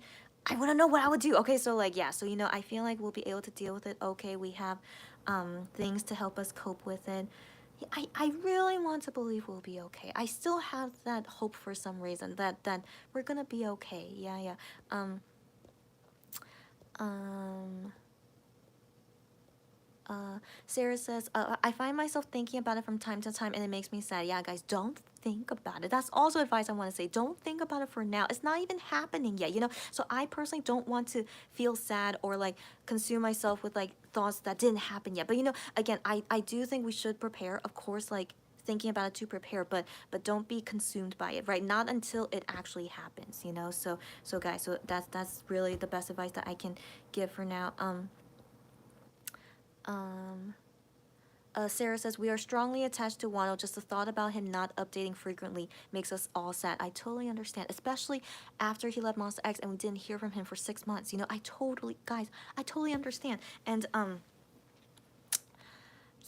know what I would do. Okay, so, like, yeah, so, I feel like we'll be able to deal with it. Okay, we have things to help us cope with it. I really want to believe we'll be okay. I still have that hope for some reason, that we're gonna be okay. Yeah. Um, um, Sarah says, I find myself thinking about it from time to time and it makes me sad. Yeah, guys, don't think about it. That's also advice I want to say. Don't think about it for now. It's not even happening yet, So I personally don't want to feel sad or, like, consume myself with, like, thoughts that didn't happen yet. But, again, I do think we should prepare, of course, like, thinking about it to prepare, but don't be consumed by it, right? Not until it actually happens, So guys, so that's really the best advice that I can give for now. Um, Sarah says, we are strongly attached to Wano. Just the thought about him not updating frequently makes us all sad. I totally understand, especially after he left Monster X and we didn't hear from him for 6 months. Guys, I totally understand. And,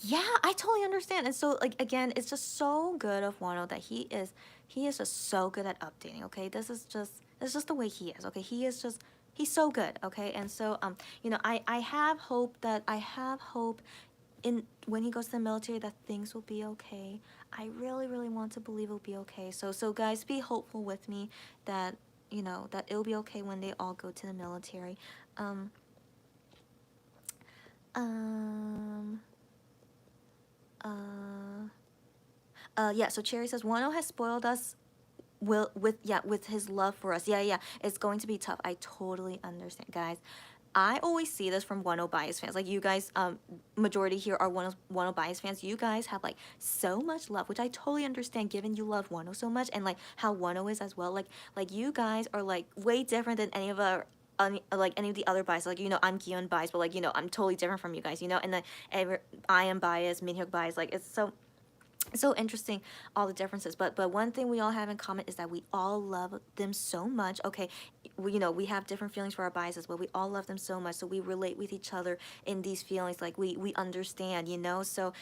yeah, I totally understand. And so, like, again, it's just so good of Wano that he is just so good at updating, okay? It's just the way he is, okay? He's so good, okay? And so, I have hope in when he goes to the military that things will be okay. I really, really want to believe it'll be okay. So guys, be hopeful with me that, you know, that it'll be okay when they all go to the military. Um, um, yeah, so Cherry says, Wano has spoiled us with his love for us. Yeah, it's going to be tough. I totally understand, guys. I always see this from Wano Bias fans. Like, you guys, majority here are Wano Bias fans. You guys have like so much love, which I totally understand given you love Wano so much and like how Wano is as well. Like you guys are like way different than any of our like any of the other bias. Like, you know, I'm Gion bias, but like, you know, I'm totally different from you guys, you know, and then I am biased, Minhyuk bias. Like, it's so interesting, all the differences, but one thing we all have in common is that we all love them so much. Okay, you know, we have different feelings for our biases, but we all love them so much, so we relate with each other in these feelings. Like, we understand, you know. So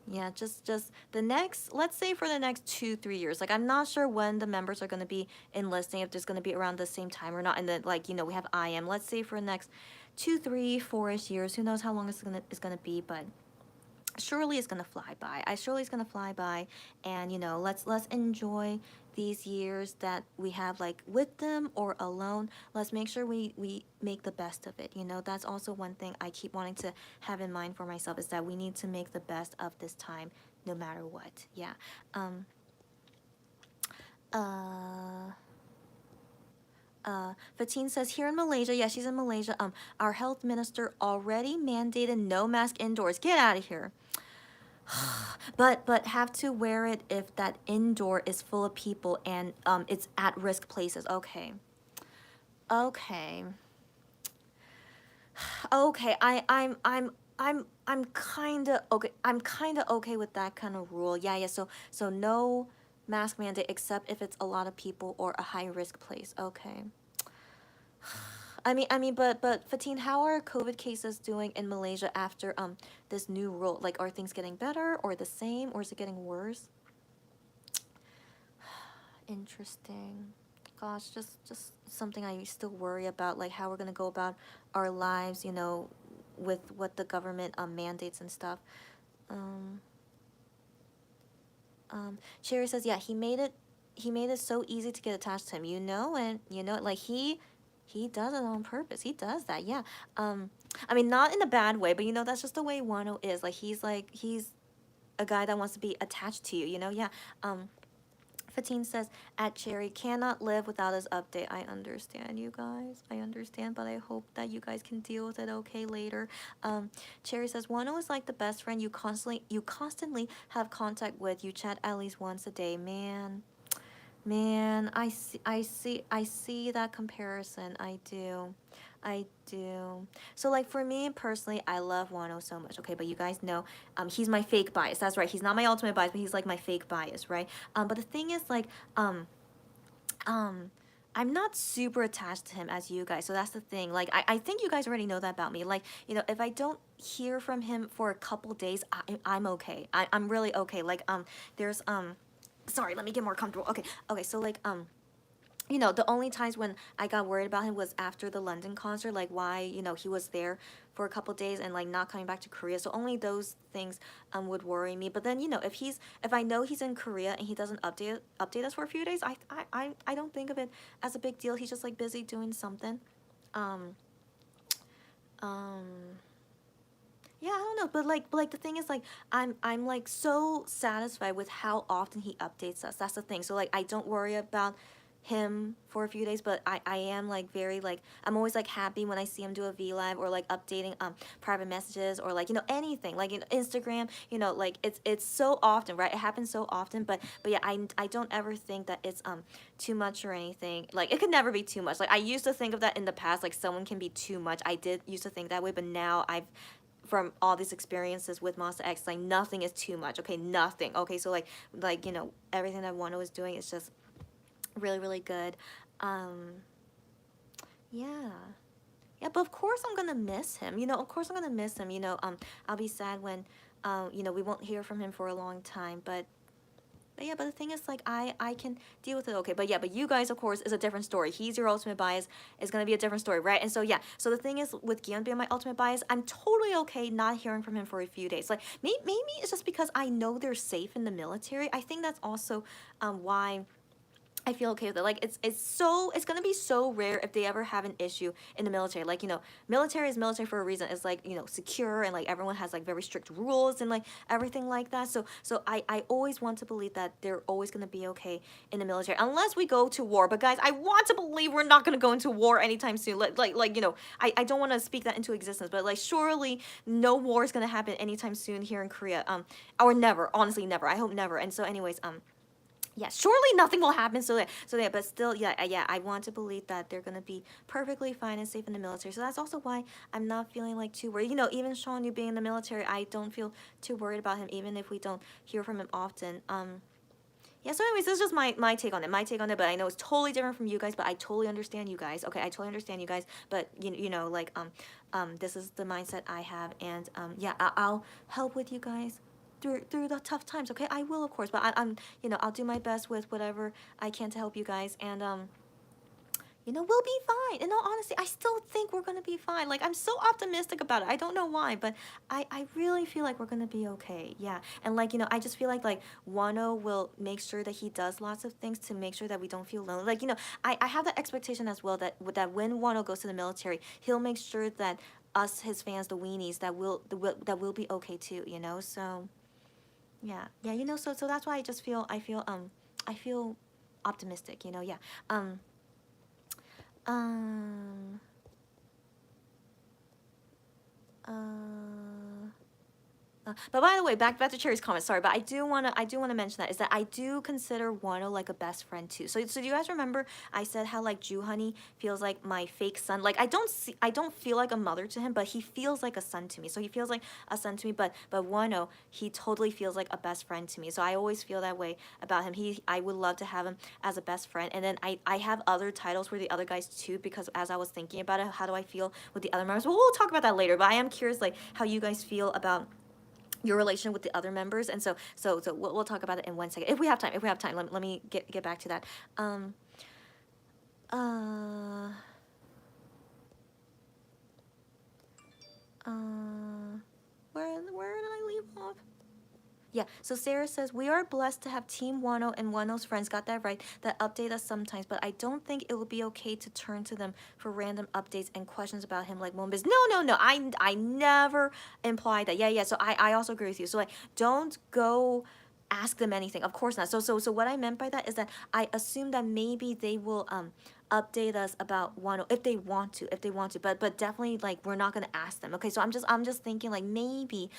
yeah, just the next, let's say for the next 2-3 years, like, I'm not sure when the members are going to be enlisting, if there's going to be around the same time or not. And then, like, you know, we have IM, let's say for the next 2-3-4ish years, who knows how long it's gonna be, but surely it's gonna fly by. Surely it's gonna fly by. And, you know, let's enjoy these years that we have, like, with them or alone. Let's make sure we make the best of it, you know. That's also one thing I keep wanting to have in mind for myself, is that we need to make the best of this time no matter what. Yeah. Fatine says, here in Malaysia, yeah, she's in Malaysia, our health minister already mandated no mask indoors. Get out of here. But have to wear it if that indoor is full of people and it's at risk places. Okay. Okay. Okay. I'm kind of okay. I'm kind of okay with that kind of rule. Yeah. So no mask mandate except if it's a lot of people or a high risk place. Okay. But Fatine, how are COVID cases doing in Malaysia after this new rule? Like, are things getting better or the same, or is it getting worse? Interesting. Gosh, just something I still worry about, like how we're gonna go about our lives, you know, with what the government mandates and stuff. Um, Sherry says, yeah, he made it so easy to get attached to him, you know, and you know, like he does it on purpose. He does that, yeah. I mean, not in a bad way, but you know, that's just the way Wano is. Like he's a guy that wants to be attached to you, you know, yeah. Fatine says, at Cherry, cannot live without his update. I understand, you guys. I understand, but I hope that you guys can deal with it okay later. Cherry says, Wano is like the best friend you constantly have contact with. You chat at least once a day. Man, I see that comparison. I do. So, like, for me personally, I love Wano so much, okay? But you guys know, he's my fake bias. That's right. He's not my ultimate bias, but he's like my fake bias, right? But the thing is, like, um, I'm not super attached to him as you guys. So that's the thing. Like, I think you guys already know that about me. Like, you know, if I don't hear from him for a couple days, I'm okay. I'm really okay. Like, there's, sorry, let me get more comfortable. Okay, so like, you know, the only times when I got worried about him was after the London concert, like why, you know, he was there for a couple days and like not coming back to Korea. So only those things would worry me. But then, you know, if I know he's in Korea and he doesn't update us for a few days, I don't think of it as a big deal. He's just like busy doing something. Um um yeah, I don't know, but like the thing is, like, I'm like so satisfied with how often he updates us. That's the thing. So like I don't worry about him for a few days, but I am like very like, I'm always like happy when I see him do a V Live or like updating private messages or like, you know, anything like, you know, Instagram, you know, like it's so often, right? It happens so often, but yeah, I don't ever think that it's too much or anything. Like, it could never be too much. Like, I used to think of that in the past, like someone can be too much. I did used to think that way, but now I've, from all these experiences with Monster X, like nothing is too much. Okay, nothing. Okay, so like, you know, everything that Wano is doing is just really, really good. Um, yeah. Yeah, but of course I'm gonna miss him. You know, of course I'm gonna miss him. You know, I'll be sad when, you know, we won't hear from him for a long time. But But yeah, but the thing is, like, I can deal with it, okay. But yeah, but you guys, of course, is a different story. He's your ultimate bias. Is gonna be a different story, right? And so yeah, so the thing is, with Gion being my ultimate bias, I'm totally okay not hearing from him for a few days. Like, maybe it's just because I know they're safe in the military. I think that's also why I feel okay with it. Like, it's gonna be so rare if they ever have an issue in the military. Like, military is military for a reason. It's like, secure, and like everyone has like very strict rules and like everything like that. So I always want to believe that they're always gonna be okay in the military unless we go to war. But guys, I want to believe we're not gonna go into war anytime soon. I don't want to speak that into existence, but like surely no war is gonna happen anytime soon here in Korea. Or never. Honestly, never. I hope never. And so anyways, yeah, surely nothing will happen. So yeah, but still, yeah, I want to believe that they're gonna be perfectly fine and safe in the military. So that's also why I'm not feeling like too worried. Even Sean, you being in the military, I don't feel too worried about him, even if we don't hear from him often. Yeah. So anyways, this is just my take on it. But I know it's totally different from you guys. But I totally understand you guys. Okay, I totally understand you guys. But this is the mindset I have, and yeah, I'll help with you guys through the tough times. Okay, I will, of course, but I'm I'll do my best with whatever I can to help you guys, and we'll be fine. In all honesty, I still think we're gonna be fine. Like, I'm so optimistic about it. I don't know why, but I really feel like we're gonna be okay. Yeah, and like I just feel like Wano will make sure that he does lots of things to make sure that we don't feel lonely. Like, I have that expectation as well, that when Wano goes to the military, he'll make sure that us, his fans, the weenies, that will be okay too. So. Yeah, so that's why I feel optimistic, yeah. Um uh but by the way, back to Cherry's comment. Sorry, but I do wanna mention that is that I do consider Wano like a best friend too. So do you guys remember I said how like Ju Honey feels like my fake son? Like, I don't feel like a mother to him, but he feels like a son to me. So he feels like a son to me, but Wano, he totally feels like a best friend to me. So I always feel that way about him. I would love to have him as a best friend. And then I have other titles for the other guys too, because as I was thinking about it, how do I feel with the other members? Well, we'll talk about that later. But I am curious, like, how you guys feel about your relation with the other members, and so we'll talk about it in 1 second if we have time. Let me get back to that. Uh where did I leave off? Yeah, so Sarah says, we are blessed to have Team Wano and Wano's friends, got that right, that update us sometimes, but I don't think it would be okay to turn to them for random updates and questions about him like Moonbiz. No, I never implied that. Yeah, so I also agree with you. So, like, don't go ask them anything. Of course not. So what I meant by that is that I assume that maybe they will update us about Wano if they want to, but definitely, like, we're not gonna ask them. Okay, so I'm just thinking, like, maybe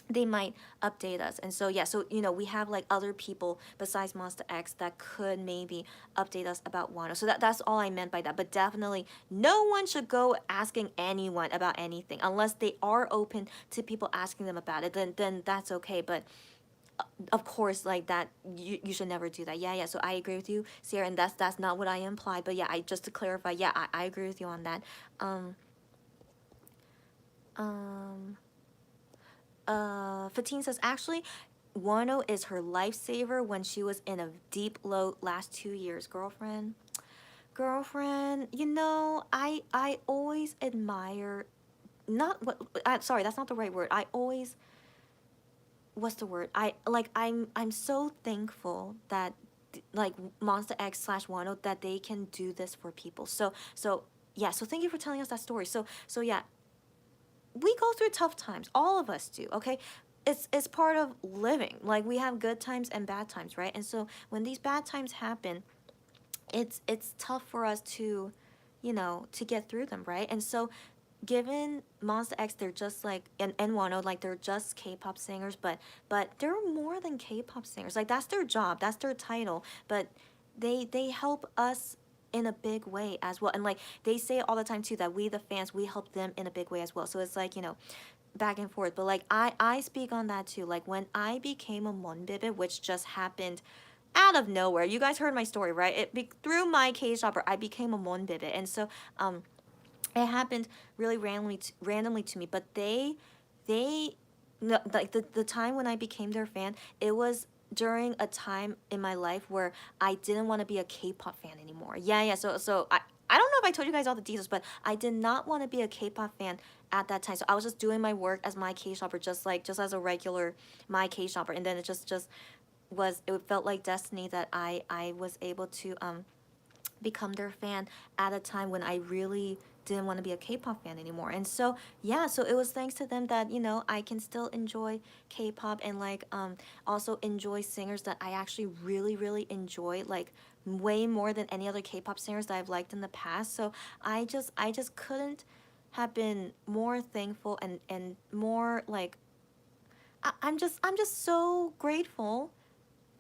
they might update us. And so yeah, so we have like other people besides Monster X that could maybe update us about Wano. So that's all I meant by that. But definitely no one should go asking anyone about anything unless they are open to people asking them about it. Then that's okay. But of course, like, that you should never do that. Yeah, so I agree with you, Sierra, and that's not what I implied. But yeah, I just to clarify, yeah, I agree with you on that. Fatine says, actually, Wano is her lifesaver when she was in a deep low last 2 years. Girlfriend, I always admire, not what, sorry, that's not the right word. I always, what's the word? I'm so thankful that, like, Monster X / Wano, that they can do this for people. So yeah, so thank you for telling us that story. So yeah, we go through tough times. All of us do, okay? It's part of living. Like, we have good times and bad times, right? And so when these bad times happen, it's tough for us to, to get through them, right? And so given Monster X, they're just like, and Wano, like, they're just K-pop singers, but they're more than K-pop singers. Like, that's their job, that's their title, but they help us in a big way as well. And like, they say all the time too, that we, the fans, we help them in a big way as well. So it's like, back and forth. But like, I speak on that too. Like, when I became a Monbebe, which just happened out of nowhere, you guys heard my story, right? Through my K-shopper, I became a Monbebe. And so it happened really randomly to me. But they no, like, the time when I became their fan, it was during a time in my life where I didn't want to be a K-pop fan anymore. Yeah. So I don't know if I told you guys all the details, but I did not want to be a K-pop fan at that time. So I was just doing my work as my K-shopper, just as a regular my K-shopper, and then it just was, it felt like destiny that I was able to become their fan at a time when I really didn't want to be a K-pop fan anymore. And so yeah, so it was thanks to them that, you know, I can still enjoy K-pop and like also enjoy singers that I actually really enjoy, like way more than any other K-pop singers that I've liked in the past. So I just couldn't have been more thankful and more like I'm just so grateful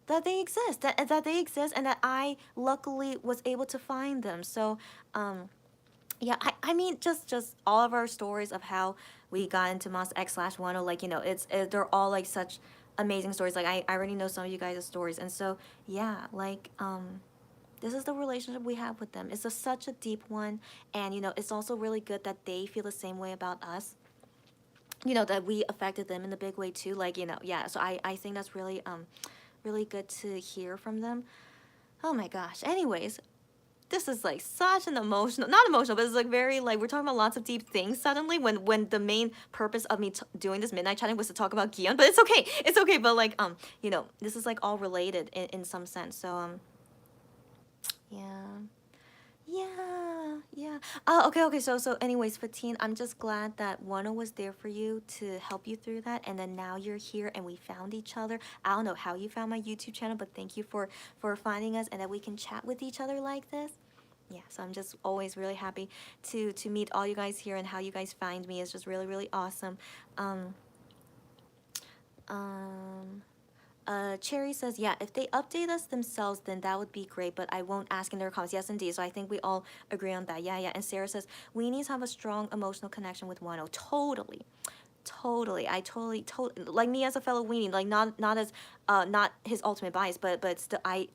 that they exist, that they exist, and that I luckily was able to find them. So yeah, I mean, just all of our stories of how we got into Monster X slash 10, like, you know, they're all like such amazing stories. Like I already know some of you guys' stories, and so yeah, like this is the relationship we have with them. It's such a deep one, and you know, it's also really good that they feel the same way about us, you know, that we affected them in a big way too. Like, you know, yeah, so I think that's really really good to hear from them. Oh my gosh. Anyways, this is like such an emotional, not emotional, but it's like very like we're talking about lots of deep things suddenly when the main purpose of me doing this midnight chatting was to talk about Gion. But it's okay. But like you know, this is like all related in some sense. So yeah. Yeah. Oh, okay. So anyways, Fatine, I'm just glad that Wano was there for you to help you through that, and then now you're here and we found each other. I don't know how you found my YouTube channel, but thank you for finding us and that we can chat with each other like this. Yeah, so I'm just always really happy to meet all you guys here, and how you guys find me is just really awesome. Um um Cherry says, yeah, if they update us themselves, then that would be great, but I won't ask in their comments. Yes, indeed. So I think we all agree on that. Yeah. And Sarah says, we need to have a strong emotional connection with Wano. Totally. I totally, like me as a fellow weenie, like not as, not his ultimate bias, but still, I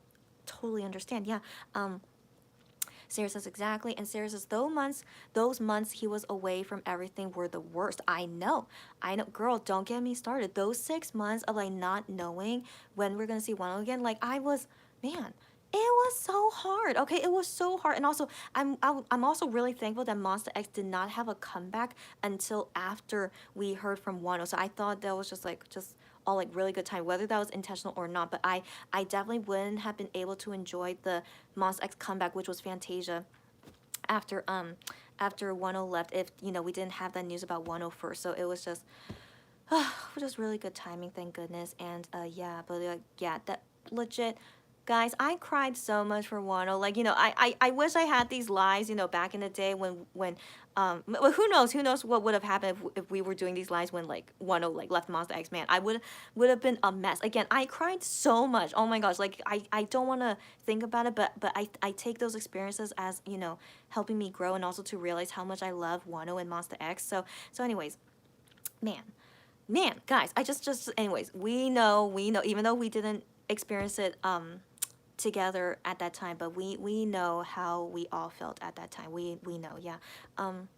totally understand. Yeah. Sarah says exactly, and Sarah says those months he was away from everything were the worst. I know, girl. Don't get me started. Those 6 months of like not knowing when we're gonna see Wano again, like I was, man. It was so hard. Okay, it was so hard, and also I'm also really thankful that Monster X did not have a comeback until after we heard from Wano. So I thought that was just all like really good time, whether that was intentional or not. But I definitely wouldn't have been able to enjoy the Monster X comeback, which was Fantasia, after after 10 left, if you know we didn't have that news about 10 first. So it was just really good timing, thank goodness. And yeah, but yeah, that legit, guys, I cried so much for Wano. Like, you know, I wish I had these lives, you know, back in the day when but who knows what would have happened if we were doing these lives when like Wano like left Monster X. Man, I would have been a mess. Again, I cried so much. Oh my gosh, like I don't want to think about it, but I take those experiences as, you know, helping me grow, and also to realize how much I love Wano and Monster X. So anyways, man, guys, I just anyways, we know, even though we didn't experience it together at that time, but we know how we all felt at that time. We know. Yeah. um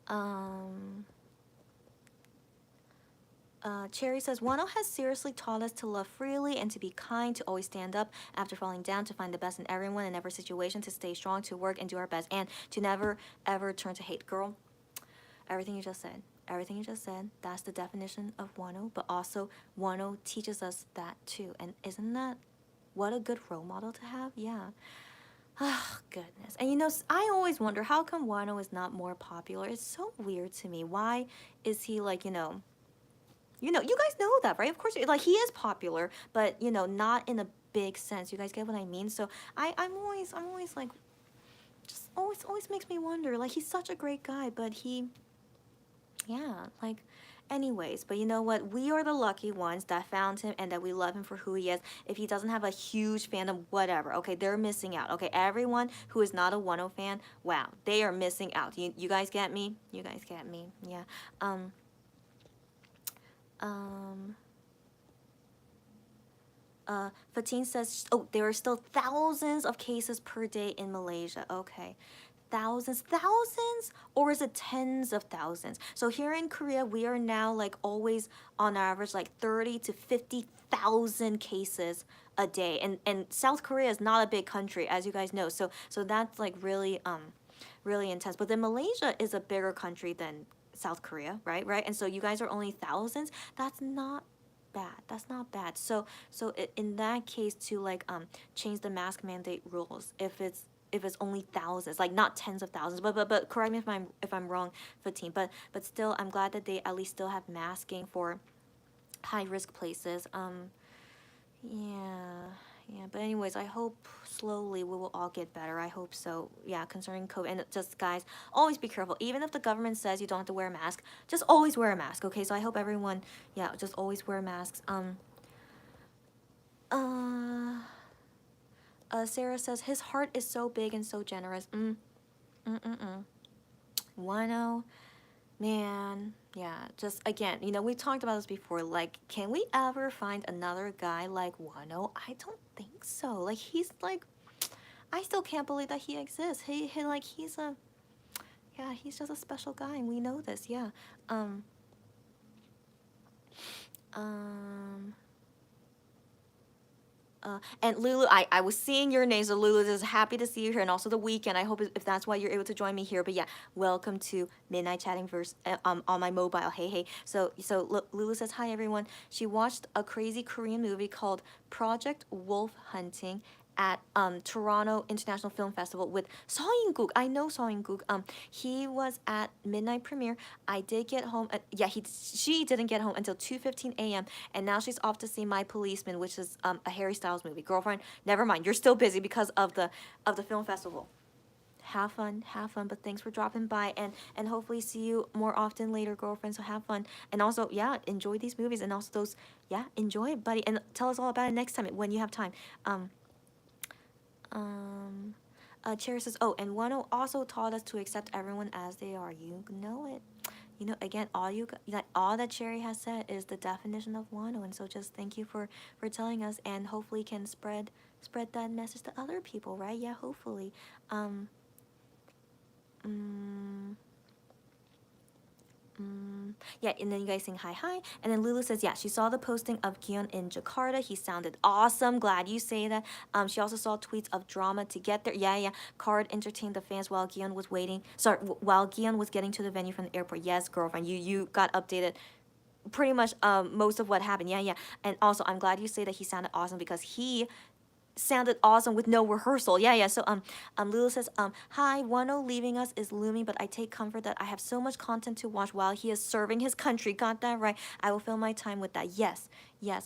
um Cherry says, Wano has seriously taught us to love freely and to be kind, to always stand up after falling down, to find the best in everyone in every situation, to stay strong, to work and do our best, and to never ever turn to hate. Girl, everything you just said. Everything you just said, that's the definition of Wano, but also Wano teaches us that too. And isn't that what a good role model to have? Yeah. Oh, goodness. And you know, I always wonder, how come Wano is not more popular? It's so weird to me. Why is he like, you guys know that, right? Of course, like he is popular, but you know, not in a big sense. You guys get what I mean? So I'm always like, just always makes me wonder. Like he's such a great guy, but yeah, like, anyways, but you know what? We are the lucky ones that found him and that we love him for who he is. If he doesn't have a huge fandom, whatever, okay, they're missing out. Okay, everyone who is not a Wano fan, wow, they are missing out. You guys get me? You guys get me? Yeah. Um. Um. Fatine says, oh, there are still thousands of cases per day in Malaysia. Okay. thousands, or is it tens of thousands? So here in Korea, we are now like always on average like 30 to 50,000 cases a day, and South Korea is not a big country, as you guys know. So that's like really really intense. But then Malaysia is a bigger country than South Korea, right? Right. And so you guys are only thousands. That's not bad. That's not bad. So in that case, to like change the mask mandate rules, if it's only thousands, like not tens of thousands, but correct me if I'm wrong, 15. But still, I'm glad that they at least still have masking for high risk places. Yeah, yeah. But anyways, I hope slowly we will all get better. I hope so. Yeah, concerning COVID, and just guys, always be careful. Even if the government says you don't have to wear a mask, just always wear a mask. Okay, so I hope everyone, yeah, just always wear masks. Uh, Sarah says his heart is so big and so generous. Wano, man, yeah. Just again, we talked about this before. Like, can we ever find another guy like Wano? I don't think so. Like, he's like, I still can't believe that he exists. He like he's a, yeah, he's just a special guy, and we know this. Yeah. Um. And Lulu, I was seeing your name, so Lulu is happy to see you here, and also the weekend. I hope if that's why you're able to join me here. But yeah, welcome to Midnight Chatting Verse on my mobile. Hey. So Lulu says hi everyone. She watched a crazy Korean movie called Project Wolf Hunting at Toronto International Film Festival with Seo In-guk. I know Seo In-guk. He was at midnight premiere. I did get home. She didn't get home until 2:15 a.m. And now she's off to see My Policeman, which is a Harry Styles movie. Girlfriend, never mind. You're still busy because of the film festival. Have fun, but thanks for dropping by, and hopefully see you more often later, girlfriend. So have fun, and also, yeah, enjoy these movies, and also those, yeah, enjoy it, buddy, and tell us all about it next time when you have time. Cherry says, oh, and Wano also taught us to accept everyone as they are. You know it. Again, all that Cherry has said is the definition of Wano, and so just thank you for telling us, and hopefully can spread that message to other people, right? Yeah, hopefully. Yeah, and then you guys sing hi, and then Lulu says, yeah, she saw the posting of Gion in Jakarta. He sounded awesome. Glad you say that. She also saw tweets of drama to get there. Yeah. Card entertained the fans while Gion was waiting. Sorry, while Gion was getting to the venue from the airport. Yes, girlfriend, you got updated. Pretty much most of what happened. Yeah. And also, I'm glad you say that he sounded awesome because he sounded awesome with no rehearsal. Yeah. So Lulu says, hi, Wano leaving us is looming, but I take comfort that I have so much content to watch while he is serving his country. Got that right. I will fill my time with that. Yes.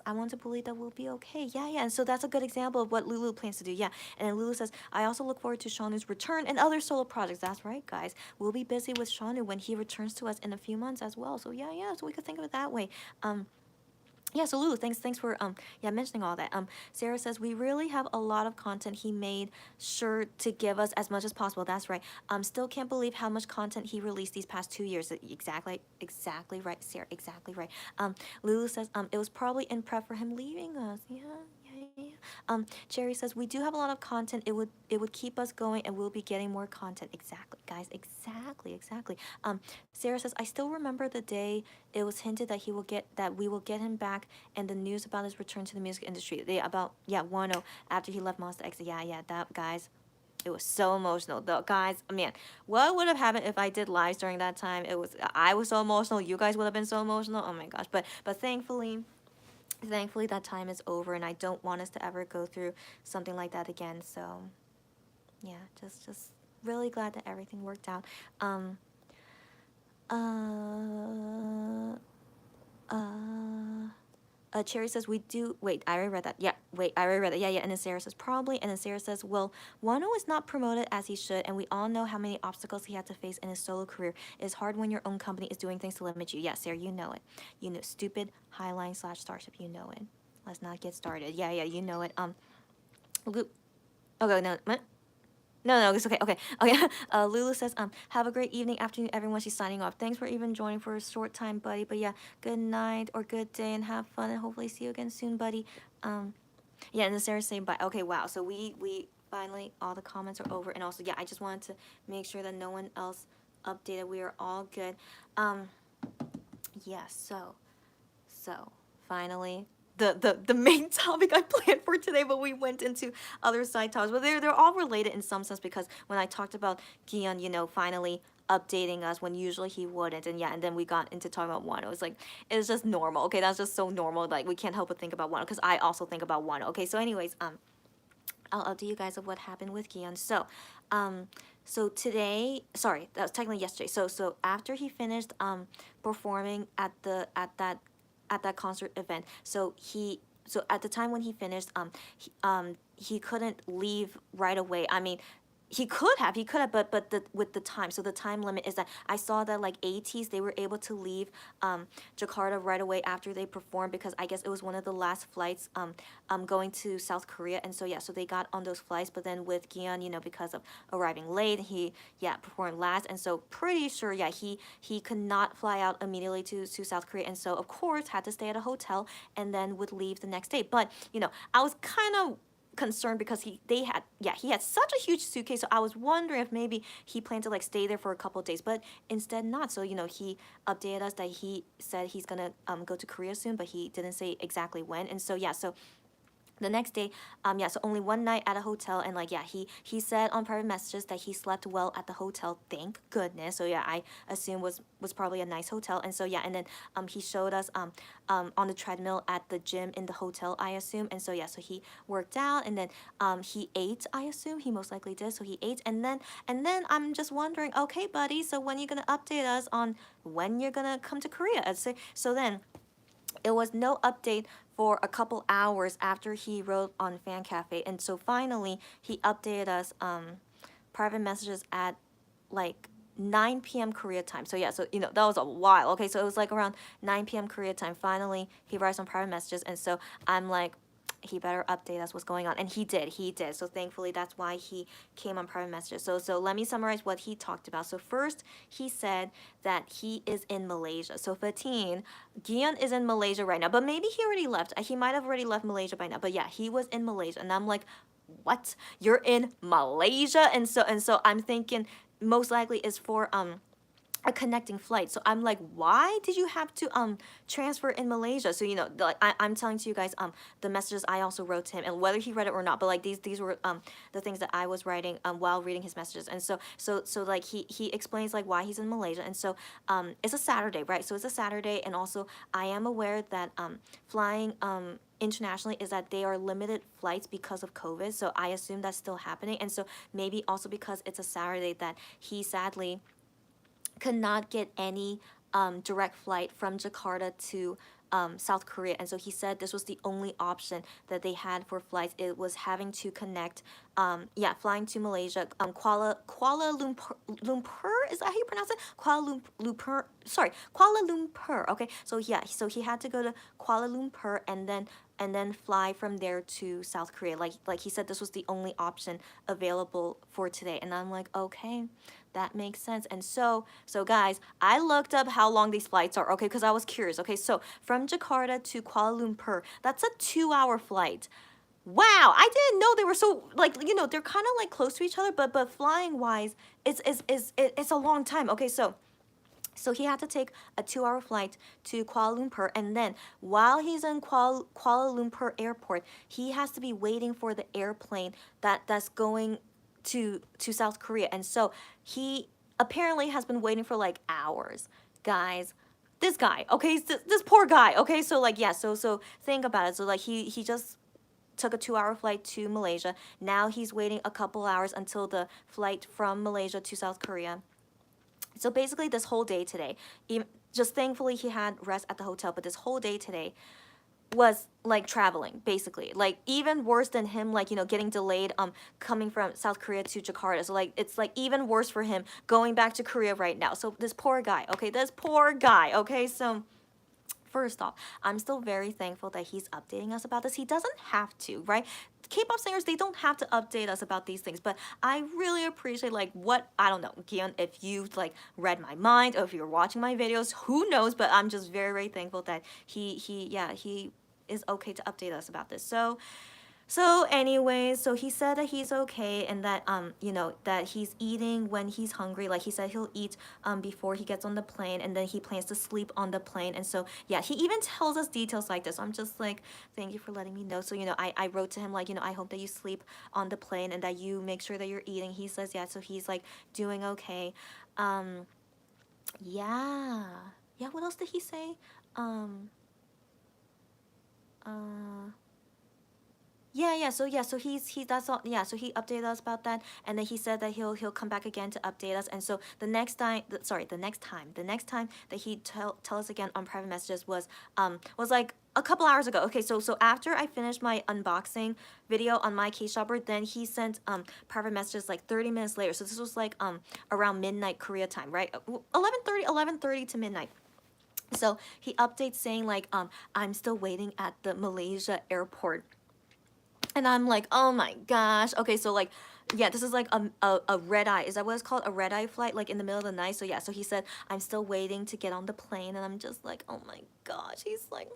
I want to believe that we'll be okay. Yeah. And so that's a good example of what Lulu plans to do. Yeah. And then Lulu says, I also look forward to Shawnu's return and other solo projects. That's right, guys. We'll be busy with Shawnu when he returns to us in a few months as well. So yeah. So we could think of it that way. Yeah, so Lulu, thanks for mentioning all that. Sarah says we really have a lot of content. He made sure to give us as much as possible. That's right. Still can't believe how much content he released these past 2 years. Exactly right, Sarah. Exactly right. Lulu says it was probably in prep for him leaving us. Yeah. Cherry says we do have a lot of content. It would keep us going, and we'll be getting more content. Exactly, guys. Exactly. Sarah says I still remember the day it was hinted that we will get him back, and the news about his return to the music industry. Wano after he left Monster X. Yeah. That, guys, it was so emotional. Though, guys, man, what would have happened if I did lives during that time? I was so emotional. You guys would have been so emotional. Oh my gosh. But thankfully that time is over, and I don't want us to ever go through something like that again. So yeah, just really glad that everything worked out. Cherry says we do. Wait, I already read that. Yeah, wait, I already read that. Yeah. And then Sarah says probably. And then Sarah says, well, Wano is not promoted as he should, and we all know how many obstacles he had to face in his solo career. It's hard when your own company is doing things to limit you. Yeah, Sarah, you know it. You know, stupid Highline / Starship. You know it. Let's not get started. Yeah, you know it. Okay, no. What? No, it's okay. Okay. Lulu says, have a great evening, afternoon, everyone. She's signing off. Thanks for even joining for a short time, buddy. But yeah, good night or good day, and have fun, and hopefully see you again soon, buddy. Yeah, and then Sarah saying bye. Okay, wow. So we finally all the comments are over. And also, yeah, I just wanted to make sure that no one else updated. We are all good. Yeah, so finally the main topic I planned for today, but we went into other side topics. But they're all related in some sense, because when I talked about Gion, you know, finally updating us when usually he wouldn't, and yeah, and then we got into talking about Wano. It was like, it was just normal. Okay, that's just so normal. Like, we can't help but think about Wano, because I also think about Wano. Okay, so anyways, I'll update you guys of what happened with Gion. So today, sorry, that was technically yesterday. So after he finished performing at that concert event, so at the time when he finished, he couldn't leave right away. I mean, he could have, but with the time. So the time limit is that I saw that like ATs, they were able to leave Jakarta right away after they performed, because I guess it was one of the last flights going to South Korea. And so yeah, so they got on those flights. But then with Gion, you know, because of arriving late, he performed last. And so pretty sure, yeah, he could not fly out immediately to South Korea, and so of course had to stay at a hotel and then would leave the next day. But you know, I was kind of concerned because he had such a huge suitcase, so I was wondering if maybe he planned to like stay there for a couple of days, but instead not. So you know, he updated us that he said he's gonna go to Korea soon, but he didn't say exactly when. And so yeah, so the next day, so only one night at a hotel, and like, yeah, he said on private messages that he slept well at the hotel, thank goodness. So yeah, I assume was probably a nice hotel. And so yeah, and then he showed us on the treadmill at the gym in the hotel, I assume. And so yeah, so he worked out, and then he ate, I assume he most likely did. So he ate, and then I'm just wondering, okay buddy, so when are you gonna update us on when you're gonna come to Korea? And so then it was no update for a couple hours after he wrote on Fan Cafe. And so finally he updated us private messages at like 9 p.m. Korea time. So yeah, so you know, that was a while. Okay, so it was like around 9 p.m. Korea time. Finally he writes on private messages, and so I'm like, he better update us what's going on. And he did. So thankfully that's why he came on private messages. So let me summarize what he talked about. So first he said that he is in Malaysia. So 15, Gion is in Malaysia right now, but maybe he already left. He might have already left Malaysia by now, but yeah, he was in Malaysia. And I'm like, what? You're in Malaysia? And so I'm thinking most likely is for a connecting flight. So I'm like, why did you have to transfer in Malaysia? So you know, like I'm telling to you guys the messages I also wrote to him, and whether he read it or not, but like these were the things that I was writing while reading his messages. And so like he explains like why he's in Malaysia. And so it's a Saturday, right? So it's a Saturday, and also I am aware that flying internationally is that they are limited flights because of COVID. So I assume that's still happening. And so maybe also because it's a Saturday that he sadly could not get any direct flight from Jakarta to South Korea. And so he said this was the only option that they had for flights. It was having to connect, flying to Malaysia, Kuala Lumpur, is that how you pronounce it? Kuala Lumpur. Okay, so yeah, so he had to go to Kuala Lumpur and then fly from there to South Korea. Like he said, this was the only option available for today. And I'm like, okay, that makes sense. And so guys, I looked up how long these flights are, okay, because I was curious. Okay, so from Jakarta to Kuala Lumpur, that's a 2-hour flight. Wow, I didn't know they were so, like, you know, they're kind of like close to each other, but flying wise, it's a long time. Okay, so he had to take a 2-hour flight to Kuala Lumpur, and then while he's in Kuala Lumpur airport, he has to be waiting for the airplane that's going to South Korea. And so he apparently has been waiting for like hours. Guys, this guy, okay, this poor guy, okay, so like, yeah, so think about it. So like he just took a 2-hour flight to Malaysia. Now he's waiting a couple hours until the flight from Malaysia to South Korea. So basically this whole day today, just thankfully he had rest at the hotel, but this whole day today was like traveling, basically. Like even worse than him, like, you know, getting delayed coming from South Korea to Jakarta. So like it's like even worse for him going back to Korea right now. So this poor guy, okay, so first off, I'm still very thankful that he's updating us about this. He doesn't have to, right? K-pop singers, they don't have to update us about these things, but I really appreciate, like, I don't know, Gion, if you've like read my mind, or if you're watching my videos, who knows, but I'm just very, very thankful that he is okay to update us about this. So So anyway, so he said that he's okay and that you know that he's eating when he's hungry. Like he said he'll eat before he gets on the plane, and then he plans to sleep on the plane. And so yeah, he even tells us details like this. So I'm just like, thank you for letting me know. So you know, I wrote to him like, you know, I hope that you sleep on the plane and that you make sure that you're eating. He says yeah, so he's like doing okay. Um yeah. Yeah, what else did he say? Um uh so he that's all. Yeah, so he updated us about that, and then he said that he'll come back again to update us. And so the next time, the next time that he tell us again on private messages was like a couple hours ago. Okay, so after I finished my unboxing video on my case shopper, then he sent private messages like 30 minutes later. So this was like around midnight Korea time, right? 11:30 to midnight. So he updates saying like I'm still waiting at the Malaysia airport. And I'm like, oh my gosh. Okay, so like, yeah, this is like a red eye. Is that what it's called? A red eye flight, like in the middle of the night. So yeah, so he said, I'm still waiting to get on the plane. And I'm just like, oh my gosh. He's like,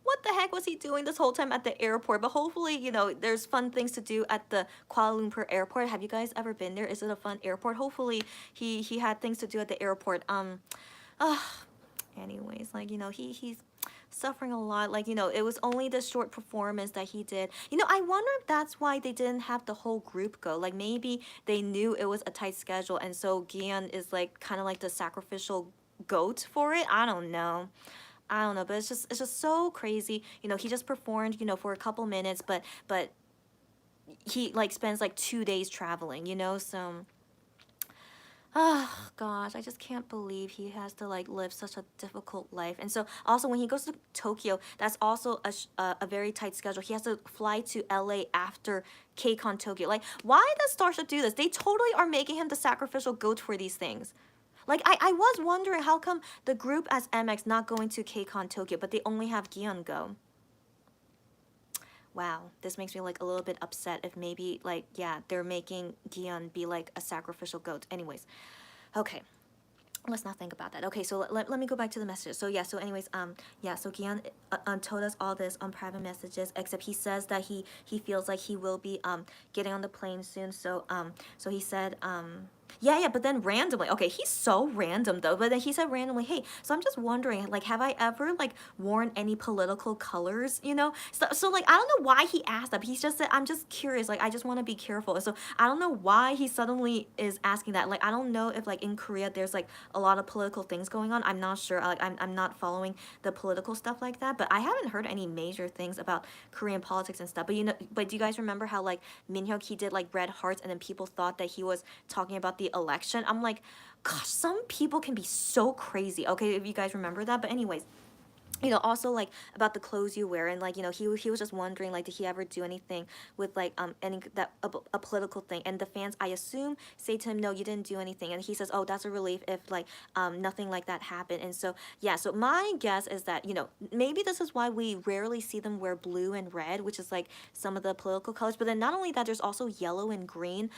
what the heck was he doing this whole time at the airport? But hopefully, you know, there's fun things to do at the Kuala Lumpur airport. Have you guys ever been there? Is it a fun airport? Hopefully he had things to do at the airport. Uh, anyways, like, you know, he's suffering a lot. Like, you know, it was only the short performance that he did. You know, I wonder if that's why they didn't have the whole group go. Like, maybe they knew it was a tight schedule, and so Gian is like kind of like the sacrificial goat for it. I don't know. I don't know, but it's just so crazy. You know, he just performed, you know, for a couple minutes, but he like spends like 2 days traveling, you know, so oh gosh, I just can't believe he has to like live such a difficult life. And so also when he goes to Tokyo, that's also a very tight schedule. He has to fly to LA after KCON Tokyo. Like, why does Starship do this? They totally are making him the sacrificial goat for these things. Like, I was wondering how come the group as MX not going to KCON Tokyo, but they only have Gion go. Wow, this makes me like a little bit upset if maybe like, yeah, they're making Gion be like a sacrificial goat. Anyways, okay, let's not think about that. Okay, so let me go back to the messages. So yeah, so anyways, yeah, so Gian told us all this on private messages, except he says that he feels like he will be getting on the plane soon. So so he said yeah, but then randomly, okay, he's so random though, but then he said randomly, hey, so I'm just wondering, like, have I ever like worn any political colors, you know? So like, I don't know why he asked that, but he's just said, I'm just curious, like, I just want to be careful. So I don't know why he suddenly is asking that. Like, I don't know if like in Korea there's like a lot of political things going on. I'm not sure. Like, I'm not following the political stuff like that, but I haven't heard any major things about Korean politics and stuff. But you know, but do you guys remember how like Minhyuk, he did like red hearts, and then people thought that he was talking about the election? I'm like, gosh, some people can be so crazy. Okay, if you guys remember that. But anyways, you know, also like about the clothes you wear, and like, you know, he was just wondering like, did he ever do anything with like any that a political thing? And the fans, I assume, say to him, no, you didn't do anything. And he says, oh, that's a relief if like nothing like that happened. And so yeah, so my guess is that, you know, maybe this is why we rarely see them wear blue and red, which is like some of the political colors. But then not only that, there's also yellow and green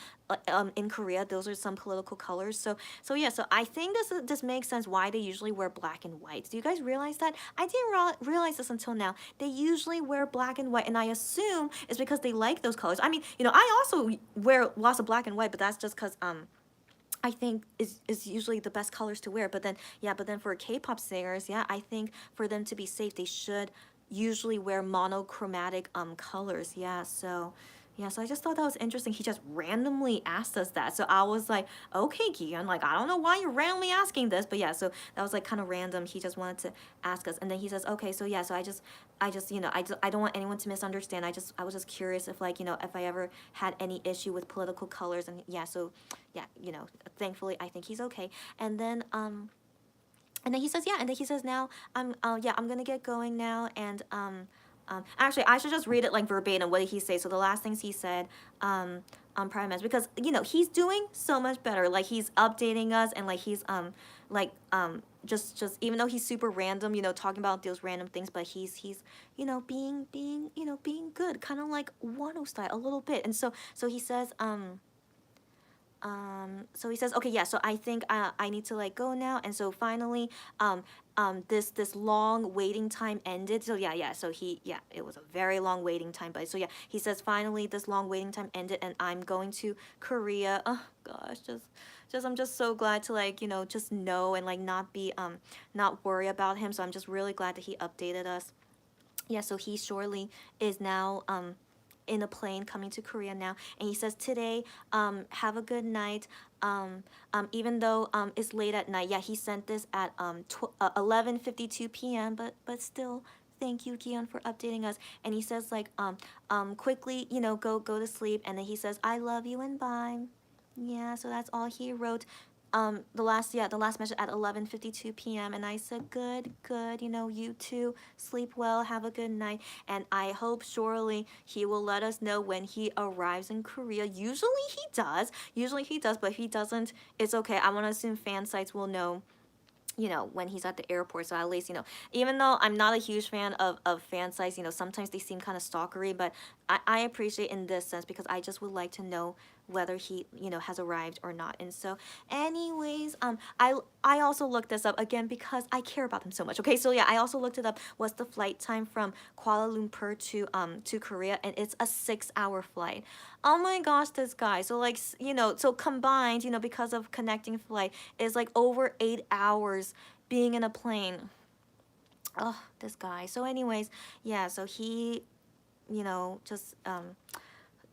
in Korea. Those are some political colors. So yeah, so I think this makes sense why they usually wear black and white. Do you guys realize that? I didn't realize this until now. They usually wear black and white, and I assume it's because they like those colors. I mean, you know, I also wear lots of black and white, but that's just because I think is usually the best colors to wear. But then yeah, but then for K-pop singers, yeah, I think for them to be safe, they should usually wear monochromatic colors. Yeah, so yeah, so I just thought that was interesting. He just randomly asked us that. So I was like, okay, Kian, like, I don't know why you're randomly asking this, but yeah, so that was like kind of random. He just wanted to ask us. And then he says, okay, so yeah, so I just, you know, I don't want anyone to misunderstand. I was just curious if like, you know, if I ever had any issue with political colors. And yeah, so yeah, you know, thankfully I think he's okay. And then he says, yeah, and then he says, now yeah, I'm gonna get going now, and actually, I should just read it like verbatim. What did he say? So the last things he said on Prime Mess, because you know he's doing so much better. Like he's updating us, and like he's like just even though he's super random, you know, talking about those random things, but he's you know being you know being good, kind of like Wano style a little bit. And so he says So he says, okay, yeah, so I think I need to like go now. And so finally, this long waiting time ended. So yeah, so it was a very long waiting time, but so yeah, he says finally this long waiting time ended and I'm going to Korea. Oh gosh, just I'm just so glad to like, just know and like not be not worry about him. So I'm just really glad that he updated us. Yeah, so he surely is now in a plane coming to Korea now, and he says today, have a good night. Even though it's late at night, yeah, he sent this at 11:52 p.m. But still, thank you, Gion, for updating us. And he says like quickly, go to sleep, and then he says I love you and bye. Yeah, so that's all he wrote. The last message at 11:52 p.m. and I said good, you too, sleep well, have a good night, and I hope surely he will let us know when he arrives in Korea. Usually he does, but if he doesn't, it's okay. I want to assume fan sites will know, when he's at the airport. So at least, even though I'm not a huge fan of fan sites, sometimes they seem kind of stalkery, but I appreciate in this sense because I just would like to know whether he, has arrived or not. And so anyways, I also looked this up again because I care about him so much. Okay, so yeah, I also looked it up. What's the flight time from Kuala Lumpur to Korea? And it's a 6-hour flight. Oh my gosh, this guy. So like, so combined, because of connecting flight is like over 8 hours being in a plane. Oh, this guy. So anyways, yeah, so he,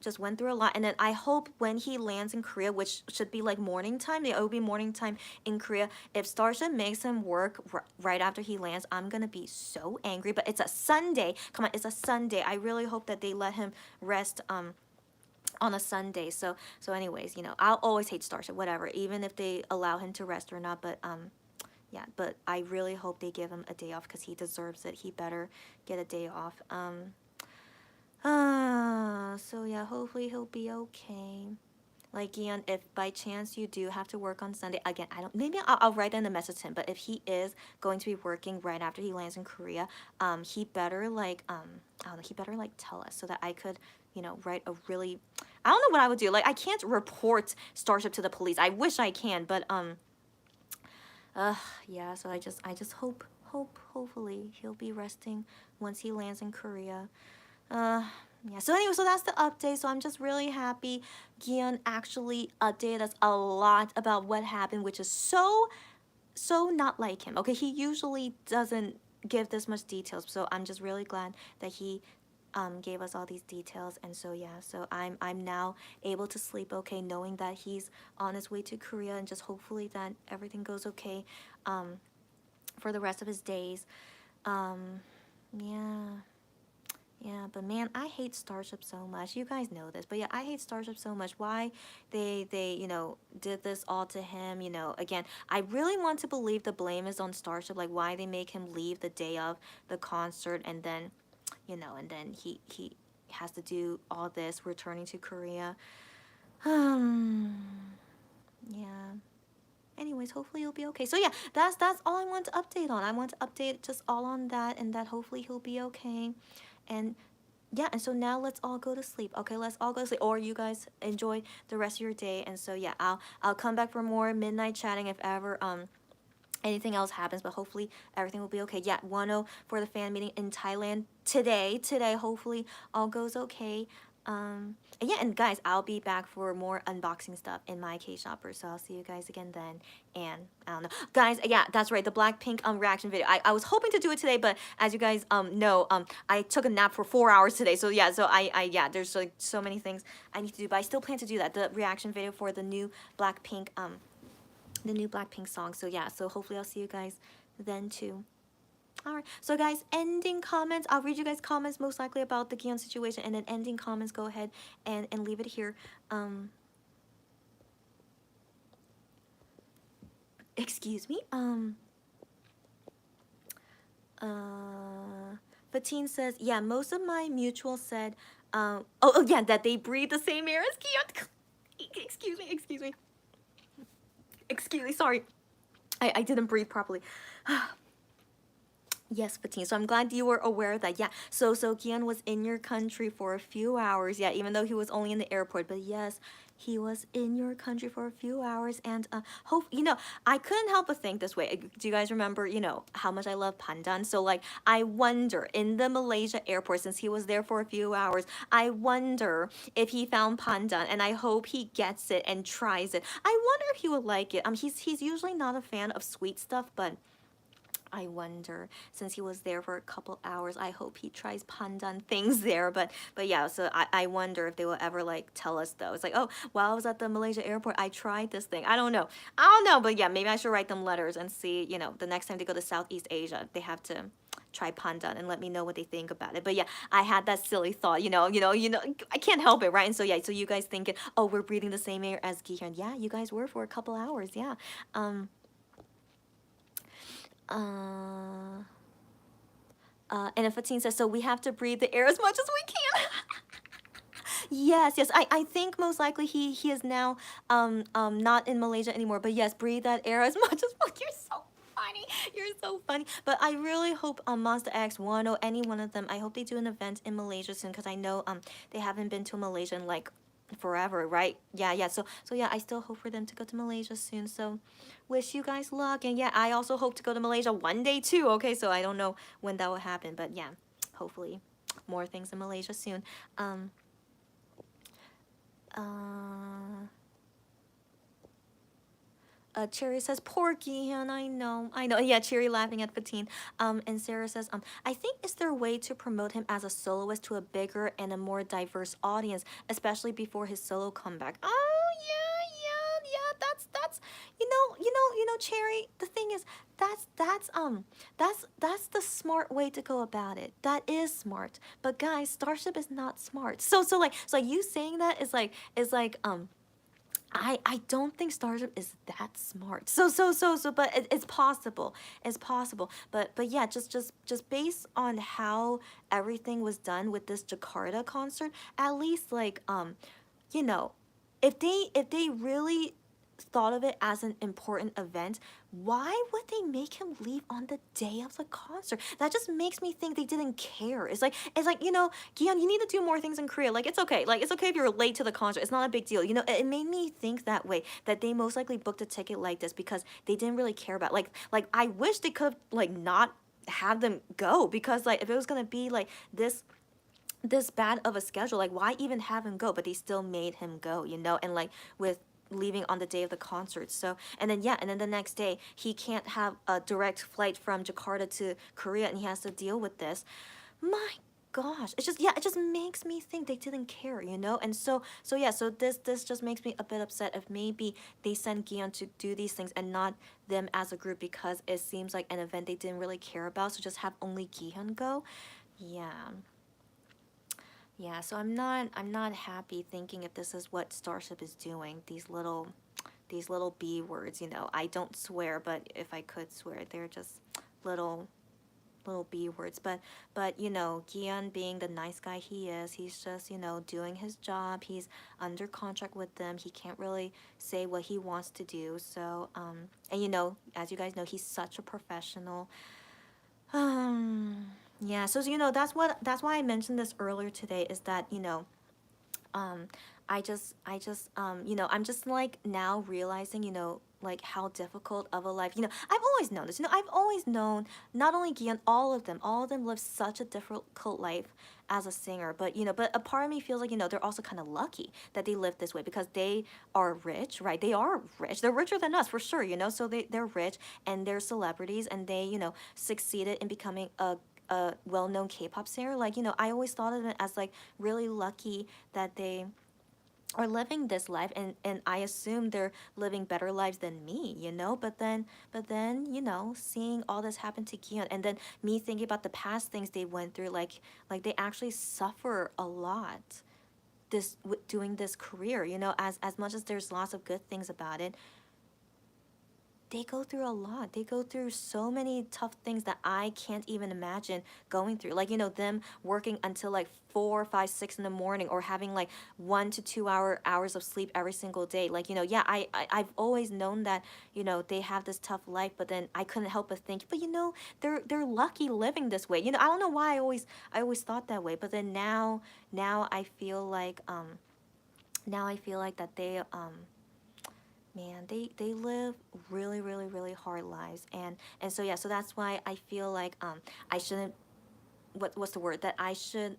just went through a lot, and then I hope when he lands in Korea, which should be like morning time, it will be morning time in Korea, if Starship makes him work right after he lands, I'm gonna be so angry. But it's a Sunday. Come on, it's a Sunday. I really hope that they let him rest on a Sunday. So anyways, I'll always hate Starship, whatever, even if they allow him to rest or not. But yeah, but I really hope they give him a day off because he deserves it. He better get a day off. So yeah, hopefully he'll be okay. Like, Ian, if by chance you do have to work on Sunday, again, maybe I'll write in the message to him, but if he is going to be working right after he lands in Korea, he better like, I don't know, he better like tell us so that I could, write a really, I don't know what I would do. Like, I can't report Starship to the police. I wish I can, but, yeah, so I just hopefully he'll be resting once he lands in Korea. Yeah, so anyway, so that's the update. So I'm just really happy Gion actually updated us a lot about what happened, which is so not like him. Okay, he usually doesn't give this much details, so I'm just really glad that he gave us all these details. And so yeah, so I'm now able to sleep okay, knowing that he's on his way to Korea, and just hopefully that everything goes okay for the rest of his days. Yeah. Yeah, but man, I hate Starship so much. You guys know this, but yeah, I hate Starship so much. Why they did this all to him, again, I really want to believe the blame is on Starship, like why they make him leave the day of the concert, and then, and then he has to do all this returning to Korea. Yeah. Anyways, hopefully he'll be okay. So yeah, that's all I want to update on. I want to update just all on that, and that hopefully he'll be okay. And yeah, and so now let's all go to sleep. Okay, let's all go to sleep, or you guys enjoy the rest of your day. And so yeah, I'll come back for more midnight chatting if ever anything else happens, but hopefully everything will be okay. Yeah, 1-0 for the fan meeting in Thailand today. Hopefully all goes okay. And yeah, and guys, I'll be back for more unboxing stuff in my K-Shopper, so I'll see you guys again then. And I don't know, guys, yeah, that's right, the Blackpink reaction video, I was hoping to do it today, but as you guys know, I took a nap for 4 hours today, so yeah, so I yeah, there's like so many things I need to do, but I still plan to do that, the reaction video for the new Blackpink song. So yeah, so hopefully I'll see you guys then too. Alright, so guys, ending comments. I'll read you guys' comments most likely about the Gion situation, and then ending comments, go ahead and leave it here. Excuse me. Fatine says, yeah, most of my mutuals said, oh yeah, that they breathe the same air as Gion. Excuse me, sorry. I didn't breathe properly. Yes, Fatine. So I'm glad you were aware of that. Yeah. So Gion was in your country for a few hours. Yeah, even though he was only in the airport. But yes, he was in your country for a few hours, and hope, you know, I couldn't help but think this way. Do you guys remember, you know, how much I love Pandan? So like, I wonder in the Malaysia airport, since he was there for a few hours, I wonder if he found Pandan, and I hope he gets it and tries it. I wonder if he would like it. He's usually not a fan of sweet stuff, but I wonder, since he was there for a couple hours, I hope he tries pandan things there. But yeah, so I wonder if they will ever like tell us though. It's like, oh, while I was at the Malaysia airport, I tried this thing. I don't know. I don't know, but yeah, maybe I should write them letters and see, you know, the next time they go to Southeast Asia, they have to try pandan and let me know what they think about it. But yeah, I had that silly thought, I can't help it, right? And so yeah, so you guys thinking, oh, we're breathing the same air as Gihyun. Yeah, you guys were for a couple hours, yeah. Uh, and if Fatine says, so we have to breathe the air as much as we can. Yes, yes. I think most likely he is now not in Malaysia anymore. But yes, breathe that air as much as well. You're so funny. You're so funny. But I really hope Monster X one or any one of them, I hope they do an event in Malaysia soon, because I know they haven't been to Malaysia in like forever, right? Yeah, yeah. So yeah, I still hope for them to go to Malaysia soon. So wish you guys luck. And yeah, I also hope to go to Malaysia one day too. Okay, so I don't know when that will happen, but yeah, hopefully more things in Malaysia soon. Cherry says, poor Gihan, I know. Yeah, Cherry laughing at Fatine. And Sarah says, I think is there a way to promote him as a soloist to a bigger and a more diverse audience, especially before his solo comeback? Oh, yeah, that's, Cherry, the thing is, that's the smart way to go about it. That is smart. But guys, Starship is not smart. So you saying that I don't think Starship is that smart. But it's possible. It's possible. But yeah, just based on how everything was done with this Jakarta concert, at least like you know, if they really thought of it as an important event, why would they make him leave on the day of the concert? That just makes me think they didn't care. It's like Gion, you need to do more things in Korea. Like it's okay. Like it's okay if you're late to the concert. It's not a big deal. It made me think that way, that they most likely booked a ticket like this because they didn't really care about like I wish they could like not have them go, because like if it was gonna be like this bad of a schedule, like why even have him go? But they still made him go, and like with leaving on the day of the concert. So and then the next day he can't have a direct flight from Jakarta to Korea, and he has to deal with this. My gosh, it just makes me think they didn't care, and so this just makes me a bit upset if maybe they send Gion to do these things and not them as a group, because it seems like an event they didn't really care about, so just have only Gion go. Yeah, so I'm not happy thinking if this is what Starship is doing. These little B words, I don't swear, but if I could swear, they're just little B words. But Gion, being the nice guy he is, he's just, doing his job. He's under contract with them. He can't really say what he wants to do. So and as you guys know, he's such a professional. Yeah, so that's why I mentioned this earlier today, is that I just I'm just like now realizing like how difficult of a life, I've always known this, I've always known, not only Gian, all of them live such a difficult life as a singer, but but a part of me feels like they're also kind of lucky that they live this way, because they are rich, right? They are rich, they're richer than us for sure, so they're rich and they're celebrities, and they succeeded in becoming a well-known K-pop singer. Like I always thought of it as like really lucky that they are living this life, and I assume they're living better lives than me, but then seeing all this happen to Gion, and then me thinking about the past things they went through, like they actually suffer a lot doing this career, as much as there's lots of good things about it, they go through a lot. They go through so many tough things that I can't even imagine going through. Like, them working until like 4, 5, 6 in the morning, or having like 1 to 2 hours of sleep every single day. Like, yeah, I've always known that, they have this tough life, but then I couldn't help but think, but they're lucky living this way. I don't know why I always thought that way, but then now I feel like now I feel like that they man, they live really, really, really hard lives. And so yeah, so that's why I feel like I shouldn't, what's the word, that I should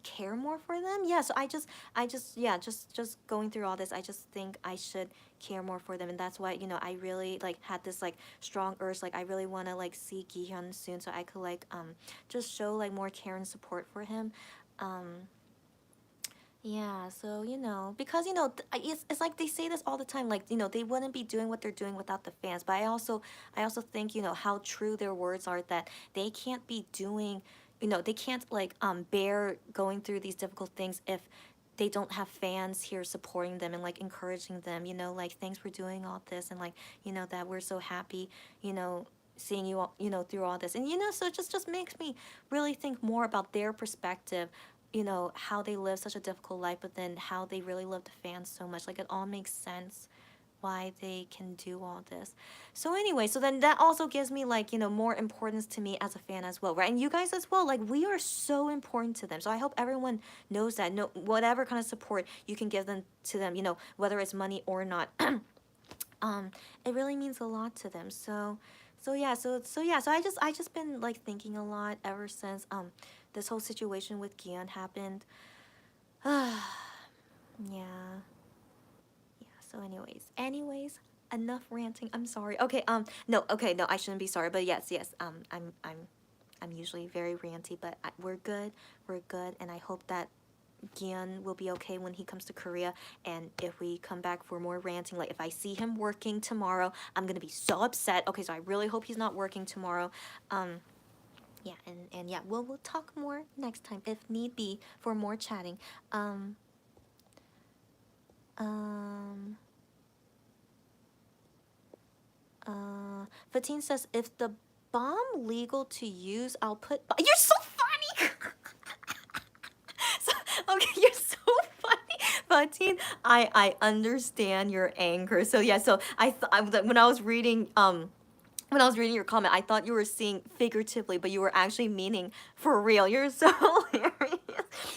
care more for them. Yeah, so I just yeah, just going through all this, I just think I should care more for them. And that's why, you know, I really like had this like strong urge, like I really want to like see Gi-hyun soon, so I could like just show like more care and support for him. um yeah, so you know, because you know, it's like they say this all the time, like you know, they wouldn't be doing what they're doing without the fans. But I also think, you know, how true their words are, that they can't be doing, you know, they can't like bear going through these difficult things if they don't have fans here supporting them and like encouraging them, you know, like thanks for doing all this, and like, you know, that we're so happy, you know, seeing you all, you know, through all this. And you know, so it just makes me really think more about their perspective, you know, how they live such a difficult life, but then how they really love the fans so much. Like it all makes sense why they can do all this. So anyway, so then that also gives me like, you know, more importance to me as a fan as well, right? And you guys as well, like we are so important to them. So I hope everyone knows that. No, whatever kind of support you can give them to them, you know, whether it's money or not, it really means a lot to them. So I just been like thinking a lot ever since this whole situation with Gian happened. Yeah. Yeah, so anyways, enough ranting. I'm sorry. Okay, no, I shouldn't be sorry, but yes, I'm usually very ranty, but we're good, and I hope that Gian will be okay when he comes to Korea. And if we come back for more ranting, like if I see him working tomorrow, I'm gonna be so upset. Okay, so I really hope he's not working tomorrow. Yeah, and yeah, we'll talk more next time if need be for more chatting. Um, um, Fatine says, if the bomb legal to use, I'll put. You're so funny. So, okay, you're so funny, Fatine. I understand your anger. So yeah, so when I was reading your comment, I thought you were seeing figuratively, but you were actually meaning for real. You're so hilarious.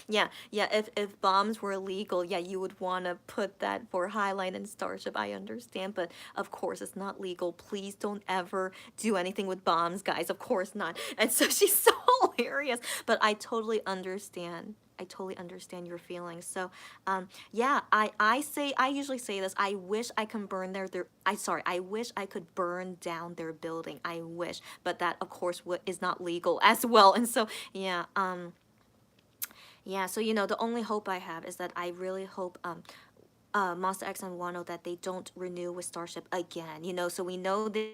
Yeah. If bombs were illegal, yeah, you would want to put that for Highline and Starship. I understand, but of course it's not legal. Please don't ever do anything with bombs, guys. Of course not. And so she's so hilarious, but I totally understand. I totally understand your feelings. So, yeah, I usually say this. I wish I can burn I wish I could burn down their building. I wish, but that of course is not legal as well. And so, yeah, so you know, the only hope I have is that I really hope Monster X and Wano, that they don't renew with Starship again. You know, so we know that.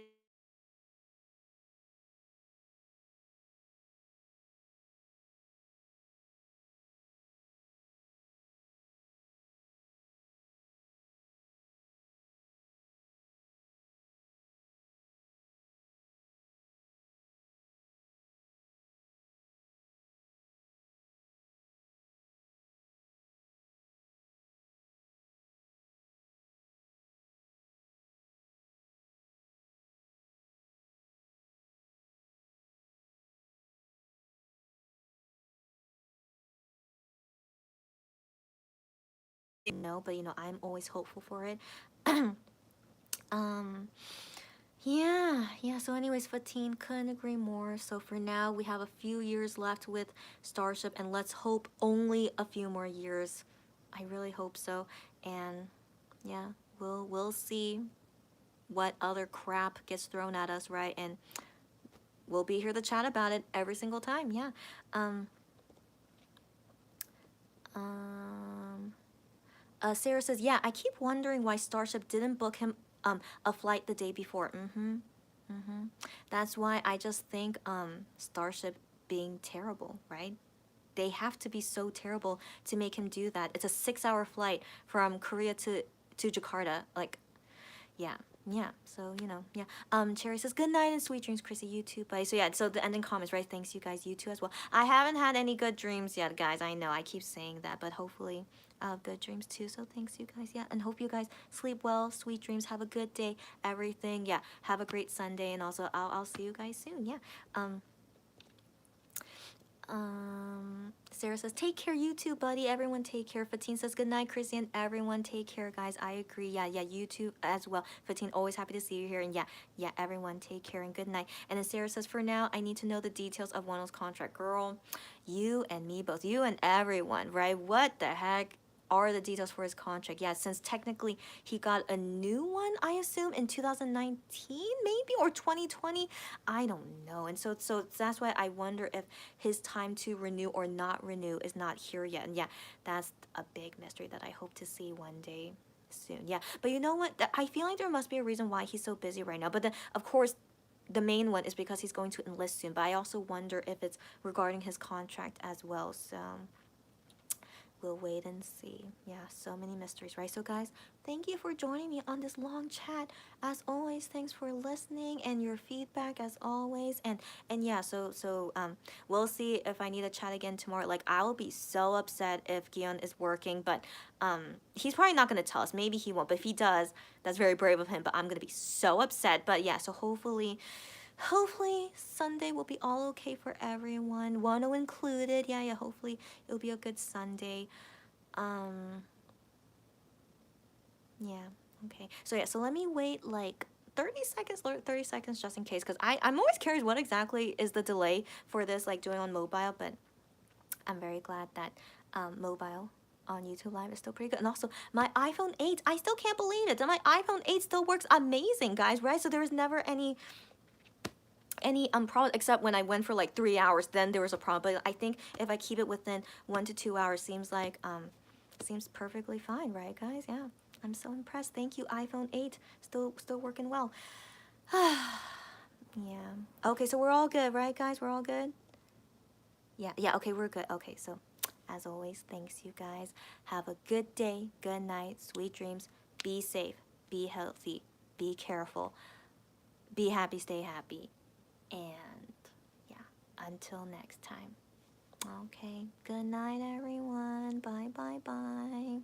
No, but you know, I'm always hopeful for it. um Yeah. So anyways, Fatine, couldn't agree more. So for now, we have a few years left with Starship, and let's hope only a few more years. I really hope so. And yeah, we'll see what other crap gets thrown at us, right? And we'll be here to chat about it every single time. Yeah. Um um Sarah says, "Yeah, I keep wondering why Starship didn't book him a flight the day before." Mm-hmm. That's why I just think Starship being terrible, right? They have to be so terrible to make him do that. It's a 6-hour flight from Korea to Jakarta. Like, yeah. Yeah, so you know, yeah. Cherry says good night and sweet dreams, Chrissy. You too, buddy. So yeah, so the ending comments, right? Thanks, you guys. You too as well. I haven't had any good dreams yet, guys. I know I keep saying that, but hopefully, good dreams too. So thanks, you guys. Yeah, and hope you guys sleep well, sweet dreams. Have a good day, everything. Yeah, have a great Sunday, and also I'll see you guys soon. Yeah. Um. Sarah says, take care, you too, buddy. Everyone take care. Fatine says, good night, Christian. Everyone take care, guys. I agree. Yeah, you too as well. Fatine, always happy to see you here. And yeah, everyone take care and good night. And then Sarah says, for now, I need to know the details of Wano's contract. Girl, you and me both. You and everyone, right? What the heck are the details for his contract? Yeah, since technically he got a new one, I assume, in 2019, maybe, or 2020. I don't know. And so that's why I wonder if his time to renew or not renew is not here yet. And yeah, that's a big mystery that I hope to see one day soon. Yeah, but you know what? I feel like there must be a reason why he's so busy right now. But then, of course, the main one is because he's going to enlist soon. But I also wonder if it's regarding his contract as well. So we'll wait and see. Yeah, so many mysteries, right? So guys, thank you for joining me on this long chat. As always, thanks for listening and your feedback as always. And yeah, so we'll see if I need to chat again tomorrow. Like, I will be so upset if Gion is working, but he's probably not going to tell us. Maybe he won't, but if he does, that's very brave of him. But I'm going to be so upset. But yeah, so hopefully Sunday will be all okay for everyone, Wano included. Yeah, hopefully it'll be a good Sunday. Yeah, okay. So yeah, so let me wait like 30 seconds just in case, because I'm always curious what exactly is the delay for this, like doing on mobile. But I'm very glad that mobile on YouTube Live is still pretty good. And also my iPhone 8, I still can't believe it, that my iPhone 8 still works amazing, guys, right? So there was never any problem, except when I went for like 3 hours, then there was a problem. But I think if I keep it within 1 to 2 hours, seems perfectly fine, right, guys? Yeah, I'm so impressed. Thank you, iPhone 8, still working well. Yeah, okay, so we're all good, right, guys? We're all good. Yeah, okay, we're good. Okay, so as always, thanks, you guys. Have a good day, good night, sweet dreams. Be safe, be healthy, be careful, be happy, stay happy. And yeah, until next time. Okay, good night, everyone. Bye.